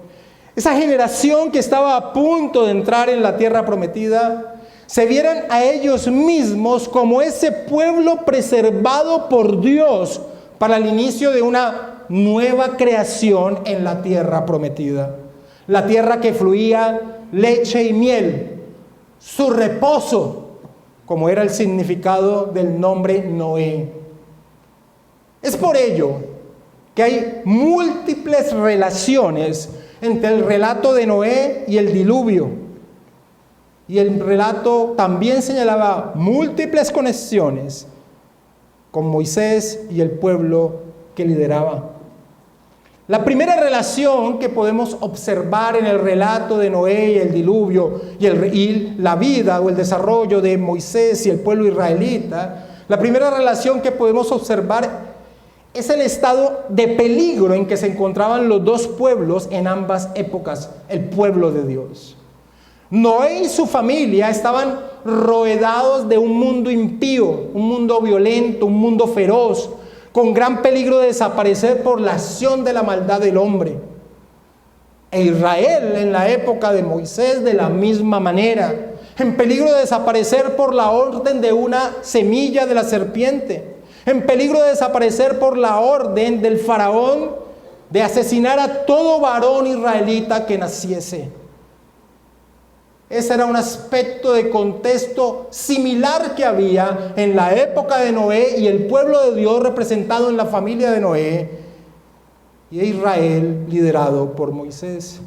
esa generación que estaba a punto de entrar en la tierra prometida, se vieran a ellos mismos como ese pueblo preservado por Dios para el inicio de una nueva creación en la tierra prometida. La tierra que fluía leche y miel, su reposo, como era el significado del nombre Noé. Es por ello que hay múltiples relaciones entre el relato de Noé y el diluvio. Y el relato también señalaba múltiples conexiones con Moisés y el pueblo que lideraba. La primera relación que podemos observar en el relato de Noé y el diluvio y la vida o el desarrollo de Moisés y el pueblo israelita, la primera relación que podemos observar es el estado de peligro en que se encontraban los dos pueblos en ambas épocas, el pueblo de Dios. Noé y su familia estaban rodeados de un mundo impío, un mundo violento, un mundo feroz, con gran peligro de desaparecer por la acción de la maldad del hombre. E Israel en la época de Moisés de la misma manera, en peligro de desaparecer por la orden de una semilla de la serpiente, en peligro de desaparecer por la orden del faraón de asesinar a todo varón israelita que naciese. Ese era un aspecto de contexto similar que había en la época de Noé y el pueblo de Dios representado en la familia de Noé y Israel liderado por Moisés.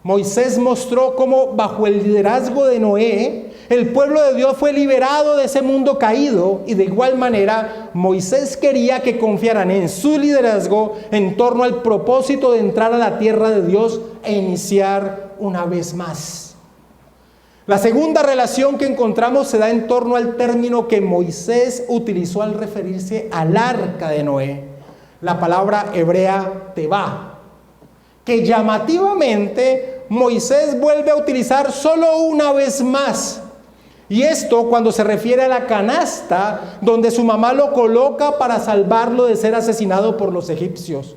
Moisés mostró cómo bajo el liderazgo de Noé el pueblo de Dios fue liberado de ese mundo caído, y de igual manera Moisés quería que confiaran en su liderazgo en torno al propósito de entrar a la tierra de Dios e iniciar una vez más. La segunda relación que encontramos se da en torno al término que Moisés utilizó al referirse al arca de Noé, la palabra hebrea tebá, que llamativamente Moisés vuelve a utilizar solo una vez más. Y esto cuando se refiere a la canasta donde su mamá lo coloca para salvarlo de ser asesinado por los egipcios.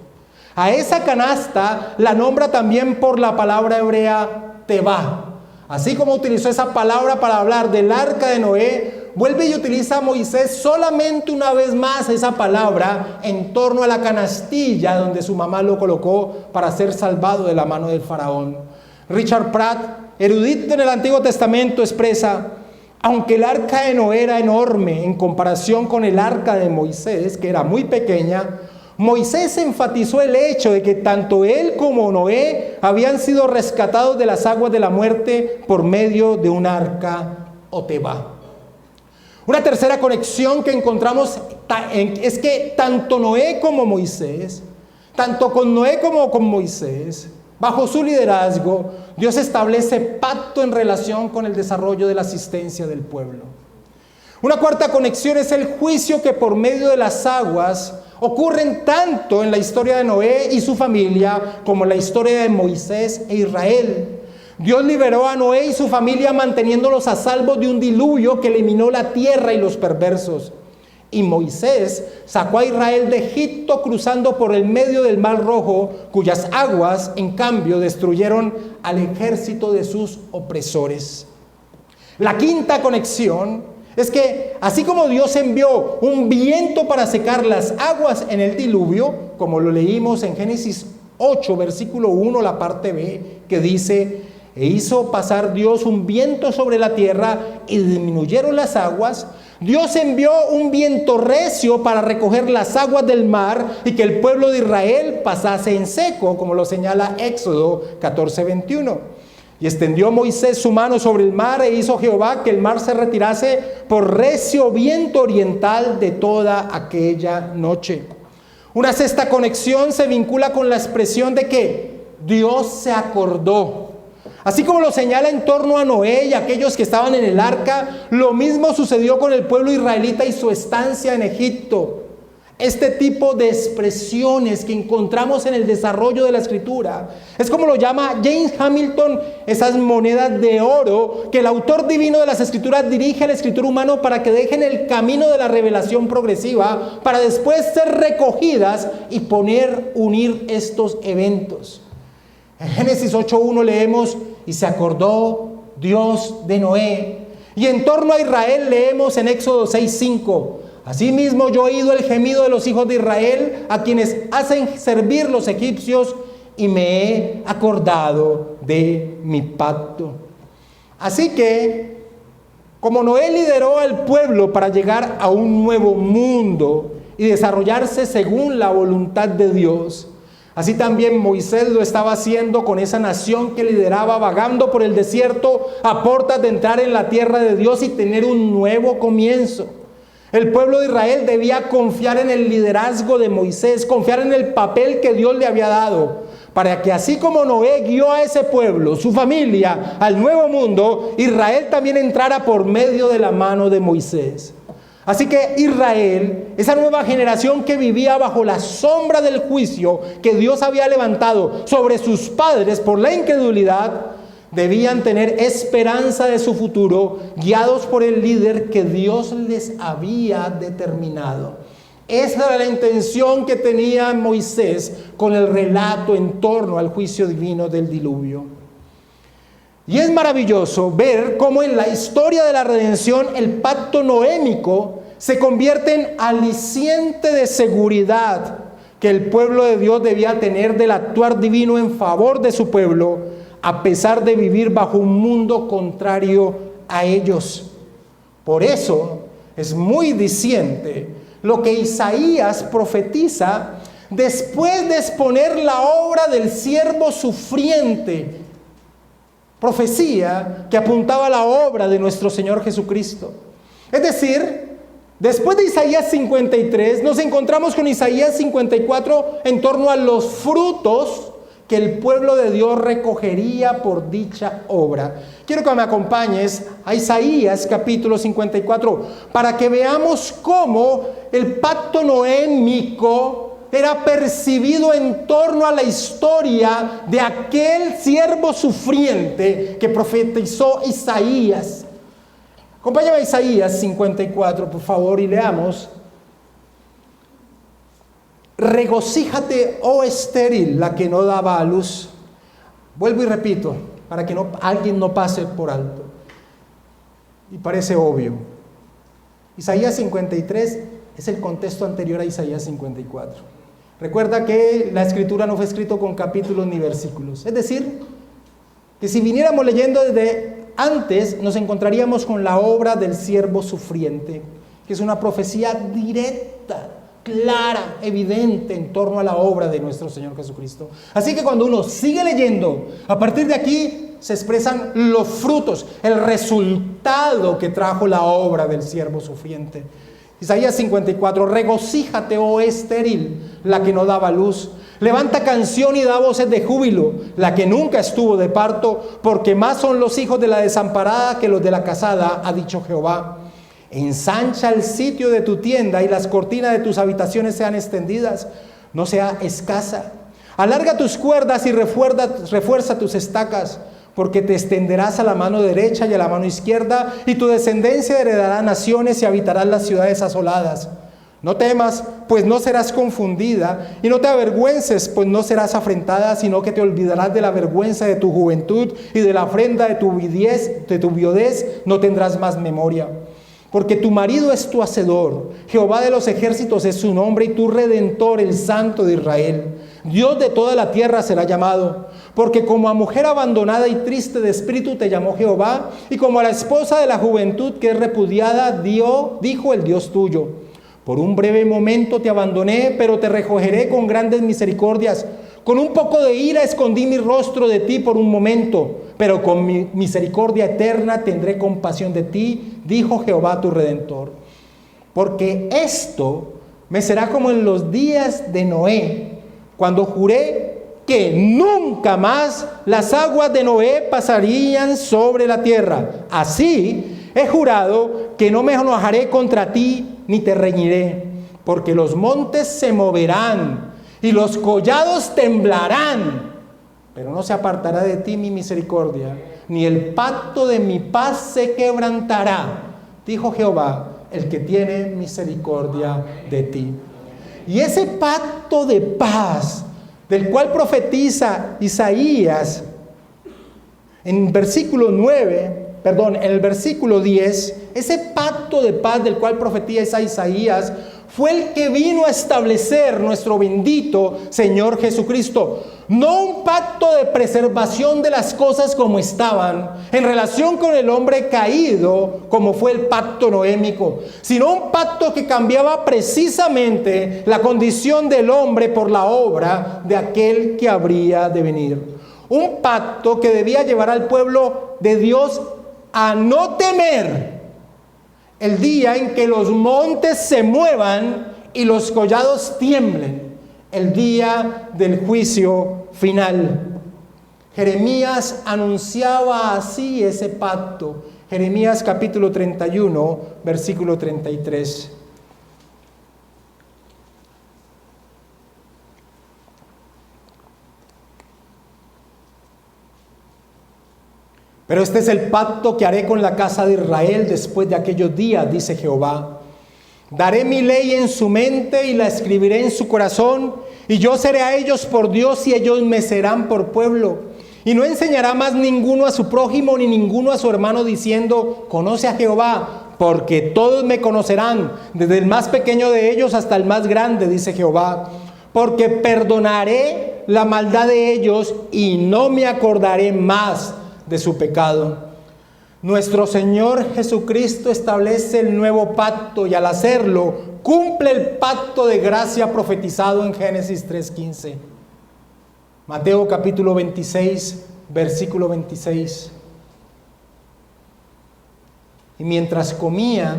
A esa canasta la nombra también por la palabra hebrea tebá. Así como utilizó esa palabra para hablar del arca de Noé, vuelve y utiliza a Moisés solamente una vez más esa palabra en torno a la canastilla donde su mamá lo colocó para ser salvado de la mano del faraón. Richard Pratt, erudito en el Antiguo Testamento, expresa: aunque el arca de Noé era enorme en comparación con el arca de Moisés, que era muy pequeña, Moisés enfatizó el hecho de que tanto él como Noé habían sido rescatados de las aguas de la muerte por medio de un arca o tebá. Una tercera conexión que encontramos es que tanto Noé como Moisés, tanto con Noé como con Moisés, bajo su liderazgo, Dios establece pacto en relación con el desarrollo de la asistencia del pueblo. Una cuarta conexión es el juicio que por medio de las aguas ocurren tanto en la historia de Noé y su familia como en la historia de Moisés e Israel. Dios liberó a Noé y su familia manteniéndolos a salvo de un diluvio que eliminó la tierra y los perversos. Y Moisés sacó a Israel de Egipto cruzando por el medio del Mar Rojo, cuyas aguas, en cambio, destruyeron al ejército de sus opresores. La quinta conexión es que, así como Dios envió un viento para secar las aguas en el diluvio, como lo leímos en Génesis 8, versículo 1, la parte B, que dice: e hizo pasar Dios un viento sobre la tierra y disminuyeron las aguas. Dios envió un viento recio para recoger las aguas del mar y que el pueblo de Israel pasase en seco, como lo señala Éxodo 14:21. Y extendió Moisés su mano sobre el mar e hizo Jehová que el mar se retirase por recio viento oriental de toda aquella noche. Una sexta conexión se vincula con la expresión de que Dios se acordó. Así como lo señala en torno a Noé y aquellos que estaban en el arca, lo mismo sucedió con el pueblo israelita y su estancia en Egipto. Este tipo de expresiones que encontramos en el desarrollo de la escritura es como lo llama James Hamilton, esas monedas de oro que el autor divino de las escrituras dirige al escritor humano para que dejen el camino de la revelación progresiva para después ser recogidas y unir estos eventos. En Génesis 8:1 leemos: y se acordó Dios de Noé. Y en torno a Israel leemos en Éxodo 6:5: asimismo yo he oído el gemido de los hijos de Israel, a quienes hacen servir los egipcios, y me he acordado de mi pacto. Así que, como Noé lideró al pueblo para llegar a un nuevo mundo y desarrollarse según la voluntad de Dios, así también Moisés lo estaba haciendo con esa nación que lideraba, vagando por el desierto a portas de entrar en la tierra de Dios y tener un nuevo comienzo. El pueblo de Israel debía confiar en el liderazgo de Moisés, confiar en el papel que Dios le había dado, para que así como Noé guió a ese pueblo, su familia, al nuevo mundo, Israel también entrara por medio de la mano de Moisés. Así que Israel, esa nueva generación que vivía bajo la sombra del juicio que Dios había levantado sobre sus padres por la incredulidad, debían tener esperanza de su futuro, guiados por el líder que Dios les había determinado. Esa era la intención que tenía Moisés con el relato en torno al juicio divino del diluvio. Y es maravilloso ver cómo en la historia de la redención el pacto noémico se convierte en aliciente de seguridad que el pueblo de Dios debía tener del actuar divino en favor de su pueblo, a pesar de vivir bajo un mundo contrario a ellos. Por eso es muy diciente lo que Isaías profetiza después de exponer la obra del siervo sufriente, profecía que apuntaba a la obra de nuestro Señor Jesucristo. Es decir, después de Isaías 53, nos encontramos con Isaías 54 en torno a los frutos que el pueblo de Dios recogería por dicha obra. Quiero que me acompañes a Isaías capítulo 54 para que veamos cómo el pacto noémico era percibido en torno a la historia de aquel siervo sufriente que profetizó Isaías. Acompáñame a Isaías 54, por favor, y leamos. Regocíjate, oh estéril, la que no daba a luz. Vuelvo y repito, para que alguien no pase por alto. Y parece obvio. Isaías 53 es el contexto anterior a Isaías 54. Recuerda que la escritura no fue escrito con capítulos ni versículos. Es decir, que si viniéramos leyendo desde antes, nos encontraríamos con la obra del siervo sufriente, que es una profecía directa, clara, evidente en torno a la obra de nuestro Señor Jesucristo. Así que cuando uno sigue leyendo, a partir de aquí se expresan los frutos, el resultado que trajo la obra del siervo sufriente. Isaías 54, regocíjate, oh estéril, la que no daba luz. Levanta canción y da voces de júbilo, la que nunca estuvo de parto, porque más son los hijos de la desamparada que los de la casada, ha dicho Jehová. Ensancha el sitio de tu tienda y las cortinas de tus habitaciones sean extendidas, no sea escasa. Alarga tus cuerdas y refuerza tus estacas, porque te extenderás a la mano derecha y a la mano izquierda, y tu descendencia heredará naciones y habitarán las ciudades asoladas. No temas, pues no serás confundida, y no te avergüences, pues no serás afrentada, sino que te olvidarás de la vergüenza de tu juventud, y de la afrenta de tu viudez no tendrás más memoria. Porque tu marido es tu hacedor, Jehová de los ejércitos es su nombre, y tu redentor, el Santo de Israel. Dios de toda la tierra será llamado, porque como a mujer abandonada y triste de espíritu te llamó Jehová, y como a la esposa de la juventud que es repudiada, dijo el Dios tuyo. Por un breve momento te abandoné, pero te recogeré con grandes misericordias. Con un poco de ira escondí mi rostro de ti por un momento, pero con mi misericordia eterna tendré compasión de ti, dijo Jehová tu Redentor. Porque esto me será como en los días de Noé, cuando juré que nunca más las aguas de Noé pasarían sobre la tierra. Así he jurado que no me enojaré contra ti ni te reñiré, porque los montes se moverán y los collados temblarán, pero no se apartará de ti mi misericordia, ni el pacto de mi paz se quebrantará, dijo Jehová, el que tiene misericordia de ti. Y ese pacto de paz, del cual profetiza Isaías, en el versículo 10, ese pacto de paz del cual profetiza Isaías, fue el que vino a establecer nuestro bendito Señor Jesucristo. No un pacto de preservación de las cosas como estaban, en relación con el hombre caído, como fue el pacto noémico, sino un pacto que cambiaba precisamente la condición del hombre por la obra de aquel que habría de venir. Un pacto que debía llevar al pueblo de Dios a no temer el día en que los montes se muevan y los collados tiemblen, el día del juicio final. Jeremías anunciaba así ese pacto Jeremías capítulo 31, versículo 33. Pero este es el pacto que haré con la casa de Israel después de aquellos días, dice Jehová. Daré mi ley en su mente y la escribiré en su corazón, y yo seré a ellos por Dios y ellos me serán por pueblo. Y no enseñará más ninguno a su prójimo ni ninguno a su hermano diciendo, conoce a Jehová, porque todos me conocerán, desde el más pequeño de ellos hasta el más grande, dice Jehová. Porque perdonaré la maldad de ellos y no me acordaré más de su pecado. Nuestro Señor Jesucristo establece el nuevo pacto y al hacerlo cumple el pacto de gracia profetizado en Génesis 3:15. Mateo capítulo 26, versículo 26. Y mientras comían,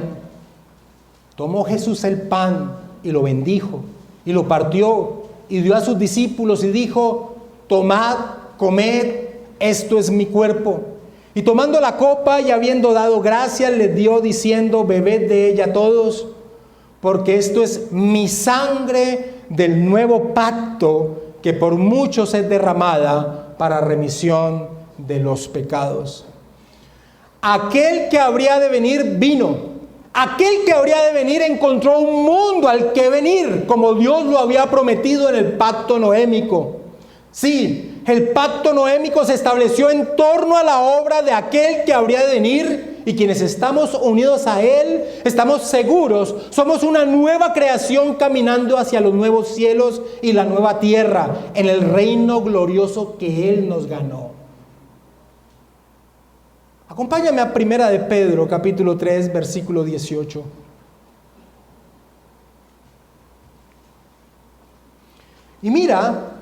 tomó Jesús el pan y lo bendijo y lo partió y dio a sus discípulos y dijo, tomad, comed, esto es mi cuerpo. Y tomando la copa y habiendo dado gracias, les dio diciendo, bebed de ella todos, porque esto es mi sangre del nuevo pacto, que por muchos es derramada para remisión de los pecados. Aquel que habría de venir vino. Aquel que habría de venir encontró un mundo al que venir, como Dios lo había prometido en el pacto noémico. Sí, el pacto noémico se estableció en torno a la obra de aquel que habría de venir, y quienes estamos unidos a él, estamos seguros, somos una nueva creación caminando hacia los nuevos cielos y la nueva tierra, en el reino glorioso que él nos ganó. Acompáñame a Primera de Pedro, capítulo 3, versículo 18. Y mira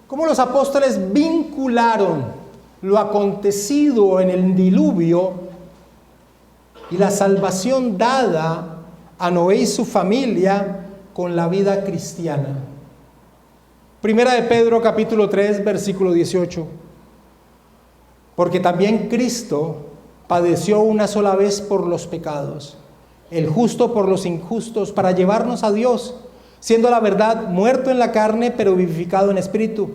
cómo los apóstoles vincularon lo acontecido en el diluvio y la salvación dada a Noé y su familia con la vida cristiana. Primera de Pedro capítulo 3, versículo 18. Porque también Cristo padeció una sola vez por los pecados, el justo por los injustos, para llevarnos a Dios, siendo la verdad muerto en la carne, pero vivificado en espíritu,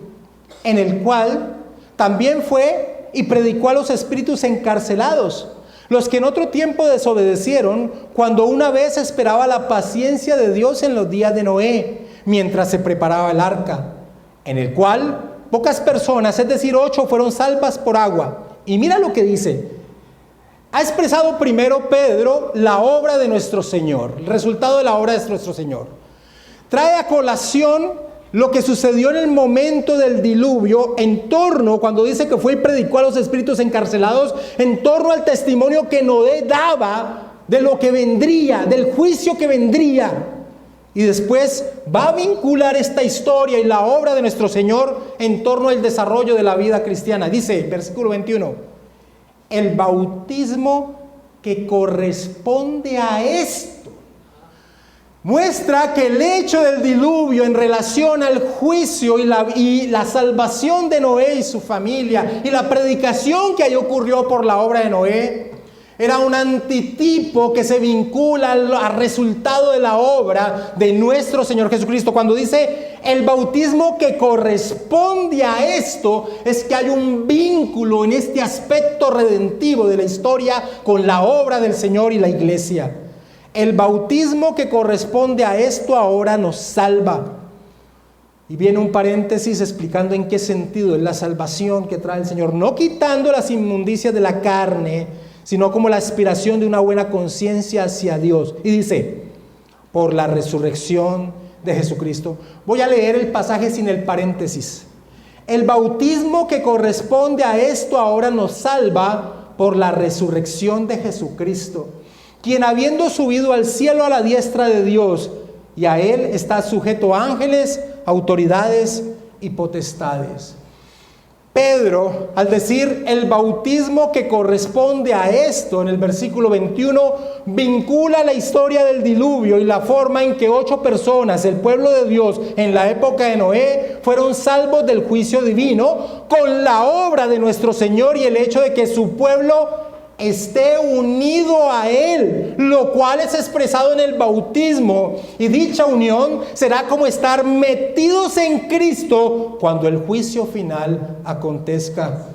en el cual también fue y predicó a los espíritus encarcelados, los que en otro tiempo desobedecieron, cuando una vez esperaba la paciencia de Dios en los días de Noé, mientras se preparaba el arca, en el cual pocas personas, es decir, 8, fueron salvas por agua. Y mira lo que dice. Ha expresado primero Pedro la obra de nuestro Señor, el resultado de la obra de nuestro Señor. Trae a colación lo que sucedió en el momento del diluvio, en torno, cuando dice que fue y predicó a los espíritus encarcelados, en torno al testimonio que Noé daba de lo que vendría, del juicio que vendría. Y después va a vincular esta historia y la obra de nuestro Señor en torno al desarrollo de la vida cristiana. Dice, versículo 21, el bautismo que corresponde a esto. Muestra que el hecho del diluvio en relación al juicio y la salvación de Noé y su familia y la predicación que ahí ocurrió por la obra de Noé era un antitipo que se vincula al resultado de la obra de nuestro Señor Jesucristo. Cuando dice el bautismo que corresponde a esto, es que hay un vínculo en este aspecto redentivo de la historia con la obra del Señor y la iglesia. El bautismo que corresponde a esto ahora nos salva. Y viene un paréntesis explicando en qué sentido es la salvación que trae el Señor. No quitando las inmundicias de la carne, sino como la aspiración de una buena conciencia hacia Dios. Y dice, por la resurrección de Jesucristo. Voy a leer el pasaje sin el paréntesis. El bautismo que corresponde a esto ahora nos salva por la resurrección de Jesucristo, quien habiendo subido al cielo a la diestra de Dios, y a él está sujeto ángeles, autoridades y potestades. Pedro, al decir el bautismo que corresponde a esto, en el versículo 21, vincula la historia del diluvio y la forma en que 8 personas, el pueblo de Dios en la época de Noé, fueron salvos del juicio divino con la obra de nuestro Señor y el hecho de que su pueblo esté unido a Él, lo cual es expresado en el bautismo. Y dicha unión será como estar metidos en Cristo cuando el juicio final acontezca.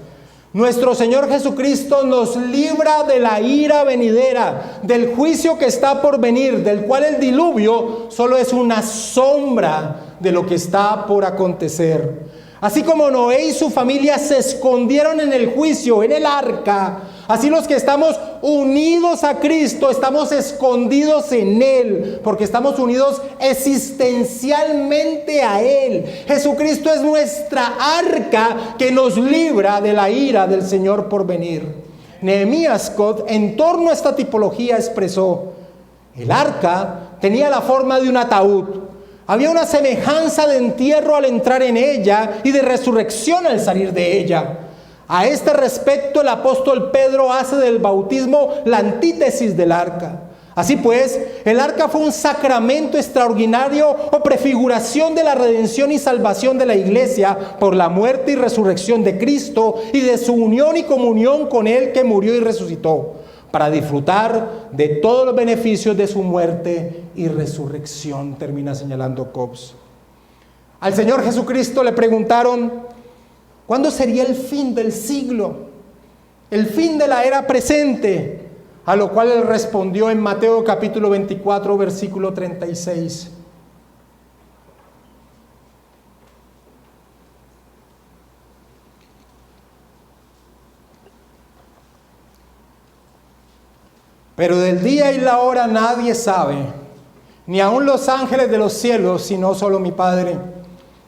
Nuestro Señor Jesucristo nos libra de la ira venidera, del juicio que está por venir, del cual el diluvio solo es una sombra de lo que está por acontecer. Así como Noé y su familia se escondieron en el juicio, en el arca, así los que estamos unidos a Cristo estamos escondidos en Él, porque estamos unidos existencialmente a Él. Jesucristo es nuestra arca que nos libra de la ira del Señor por venir. Nehemías Scott, en torno a esta tipología, expresó: el arca tenía la forma de un ataúd. Había una semejanza de entierro al entrar en ella y de resurrección al salir de ella. A este respecto, el apóstol Pedro hace del bautismo la antítesis del arca. Así pues, el arca fue un sacramento extraordinario o prefiguración de la redención y salvación de la iglesia por la muerte y resurrección de Cristo y de su unión y comunión con Él que murió y resucitó, para disfrutar de todos los beneficios de su muerte y resurrección, termina señalando Cobbs. Al Señor Jesucristo le preguntaron: ¿cuándo sería el fin del siglo? El fin de la era presente. A lo cual él respondió en Mateo capítulo 24, versículo 36. Pero del día y la hora nadie sabe, ni aun los ángeles de los cielos, sino solo mi Padre.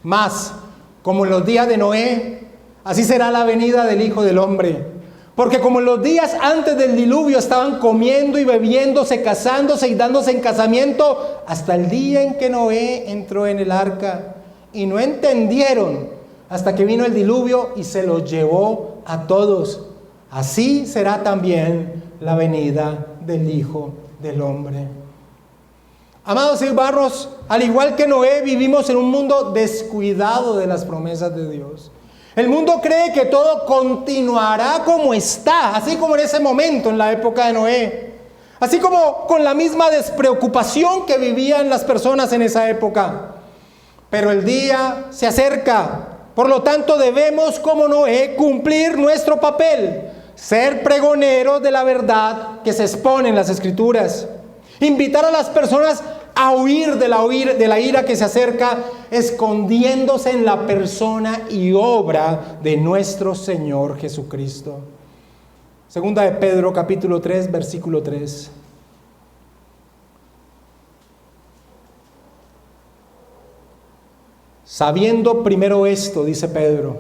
Mas, como en los días de Noé, así será la venida del Hijo del Hombre. Porque como en los días antes del diluvio estaban comiendo y bebiéndose, casándose y dándose en casamiento, hasta el día en que Noé entró en el arca, y no entendieron hasta que vino el diluvio y se los llevó a todos. Así será también la venida del Hijo del Hombre. Amados hermanos, al igual que Noé, vivimos en un mundo descuidado de las promesas de Dios. El mundo cree que todo continuará como está, así como en ese momento en la época de Noé, así como con la misma despreocupación que vivían las personas en esa época. Pero el día se acerca, por lo tanto debemos, como Noé, cumplir nuestro papel, ser pregoneros de la verdad que se expone en las Escrituras, invitar a las personas a huir de la ira que se acerca, escondiéndose en la persona y obra de nuestro Señor Jesucristo. Segunda de Pedro, capítulo 3, versículo 3. Sabiendo primero esto, dice Pedro,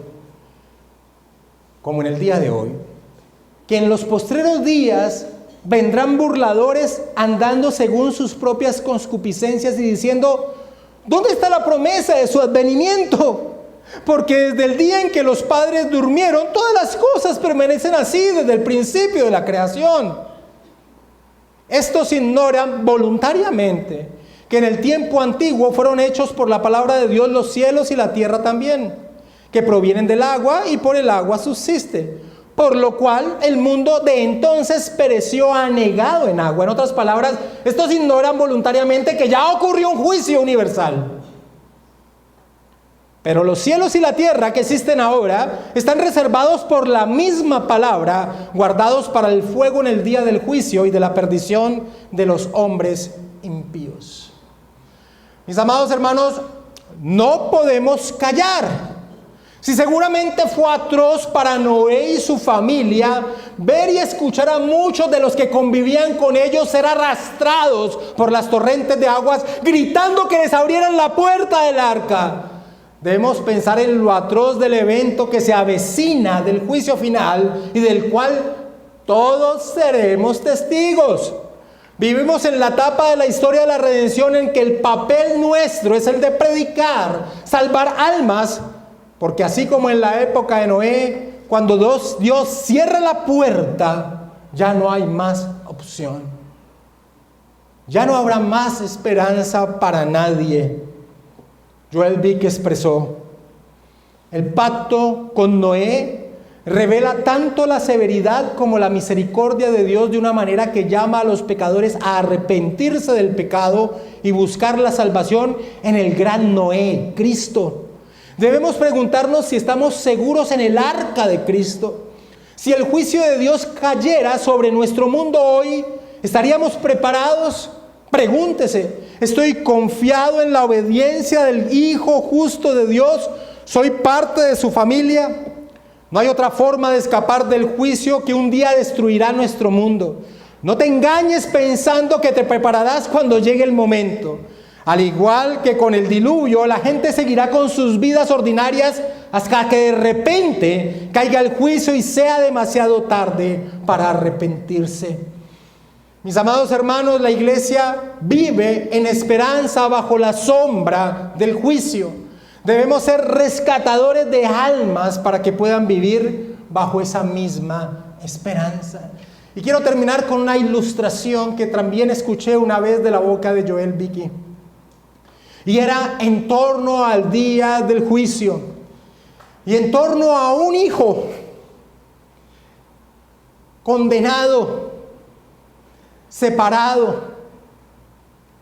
como en el día de hoy, que en los postreros días vendrán burladores andando según sus propias concupiscencias y diciendo: ¿dónde está la promesa de su advenimiento? Porque desde el día en que los padres durmieron, todas las cosas permanecen así desde el principio de la creación. Estos ignoran voluntariamente que en el tiempo antiguo fueron hechos por la palabra de Dios los cielos y la tierra también, que provienen del agua y por el agua subsiste. Por lo cual el mundo de entonces pereció anegado en agua. En otras palabras, estos ignoran voluntariamente que ya ocurrió un juicio universal. Pero los cielos y la tierra que existen ahora están reservados por la misma palabra, guardados para el fuego en el día del juicio y de la perdición de los hombres impíos. Mis amados hermanos, no podemos callar. Si seguramente fue atroz para Noé y su familia ver y escuchar a muchos de los que convivían con ellos ser arrastrados por las torrentes de aguas, gritando que les abrieran la puerta del arca, debemos pensar en lo atroz del evento que se avecina del juicio final y del cual todos seremos testigos. Vivimos en la etapa de la historia de la redención en que el papel nuestro es el de predicar, salvar almas. Porque así como en la época de Noé, cuando Dios cierra la puerta, ya no hay más opción. Ya no habrá más esperanza para nadie. Joel Vick expresó: el pacto con Noé revela tanto la severidad como la misericordia de Dios de una manera que llama a los pecadores a arrepentirse del pecado y buscar la salvación en el gran Noé, Cristo. Debemos preguntarnos si estamos seguros en el arca de Cristo. Si el juicio de Dios cayera sobre nuestro mundo hoy, ¿estaríamos preparados? Pregúntese, ¿estoy confiado en la obediencia del Hijo justo de Dios? ¿Soy parte de su familia? No hay otra forma de escapar del juicio que un día destruirá nuestro mundo. No te engañes pensando que te prepararás cuando llegue el momento. Al igual que con el diluvio, la gente seguirá con sus vidas ordinarias hasta que de repente caiga el juicio y sea demasiado tarde para arrepentirse. Mis amados hermanos, la iglesia vive en esperanza bajo la sombra del juicio. Debemos ser rescatadores de almas para que puedan vivir bajo esa misma esperanza. Y quiero terminar con una ilustración que también escuché una vez de la boca de Joel Beeke. Y era en torno al día del juicio. Y en torno a un hijo condenado, separado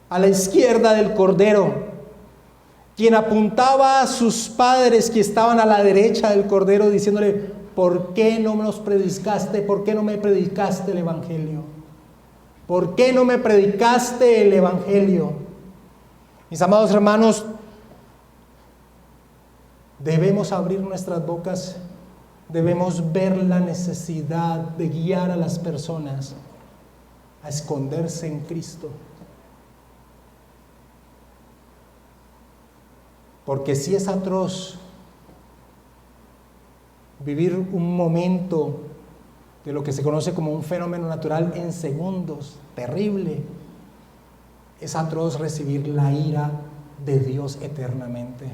a la izquierda del Cordero, quien apuntaba a sus padres que estaban a la derecha del Cordero diciéndole: ¿por qué no nos predicaste? ¿Por qué no me predicaste el Evangelio? ¿Por qué no me predicaste el Evangelio? Mis amados hermanos, debemos abrir nuestras bocas, debemos ver la necesidad de guiar a las personas a esconderse en Cristo. Porque si es atroz vivir un momento de lo que se conoce como un fenómeno natural en segundos, terrible, es atroz recibir la ira de Dios eternamente.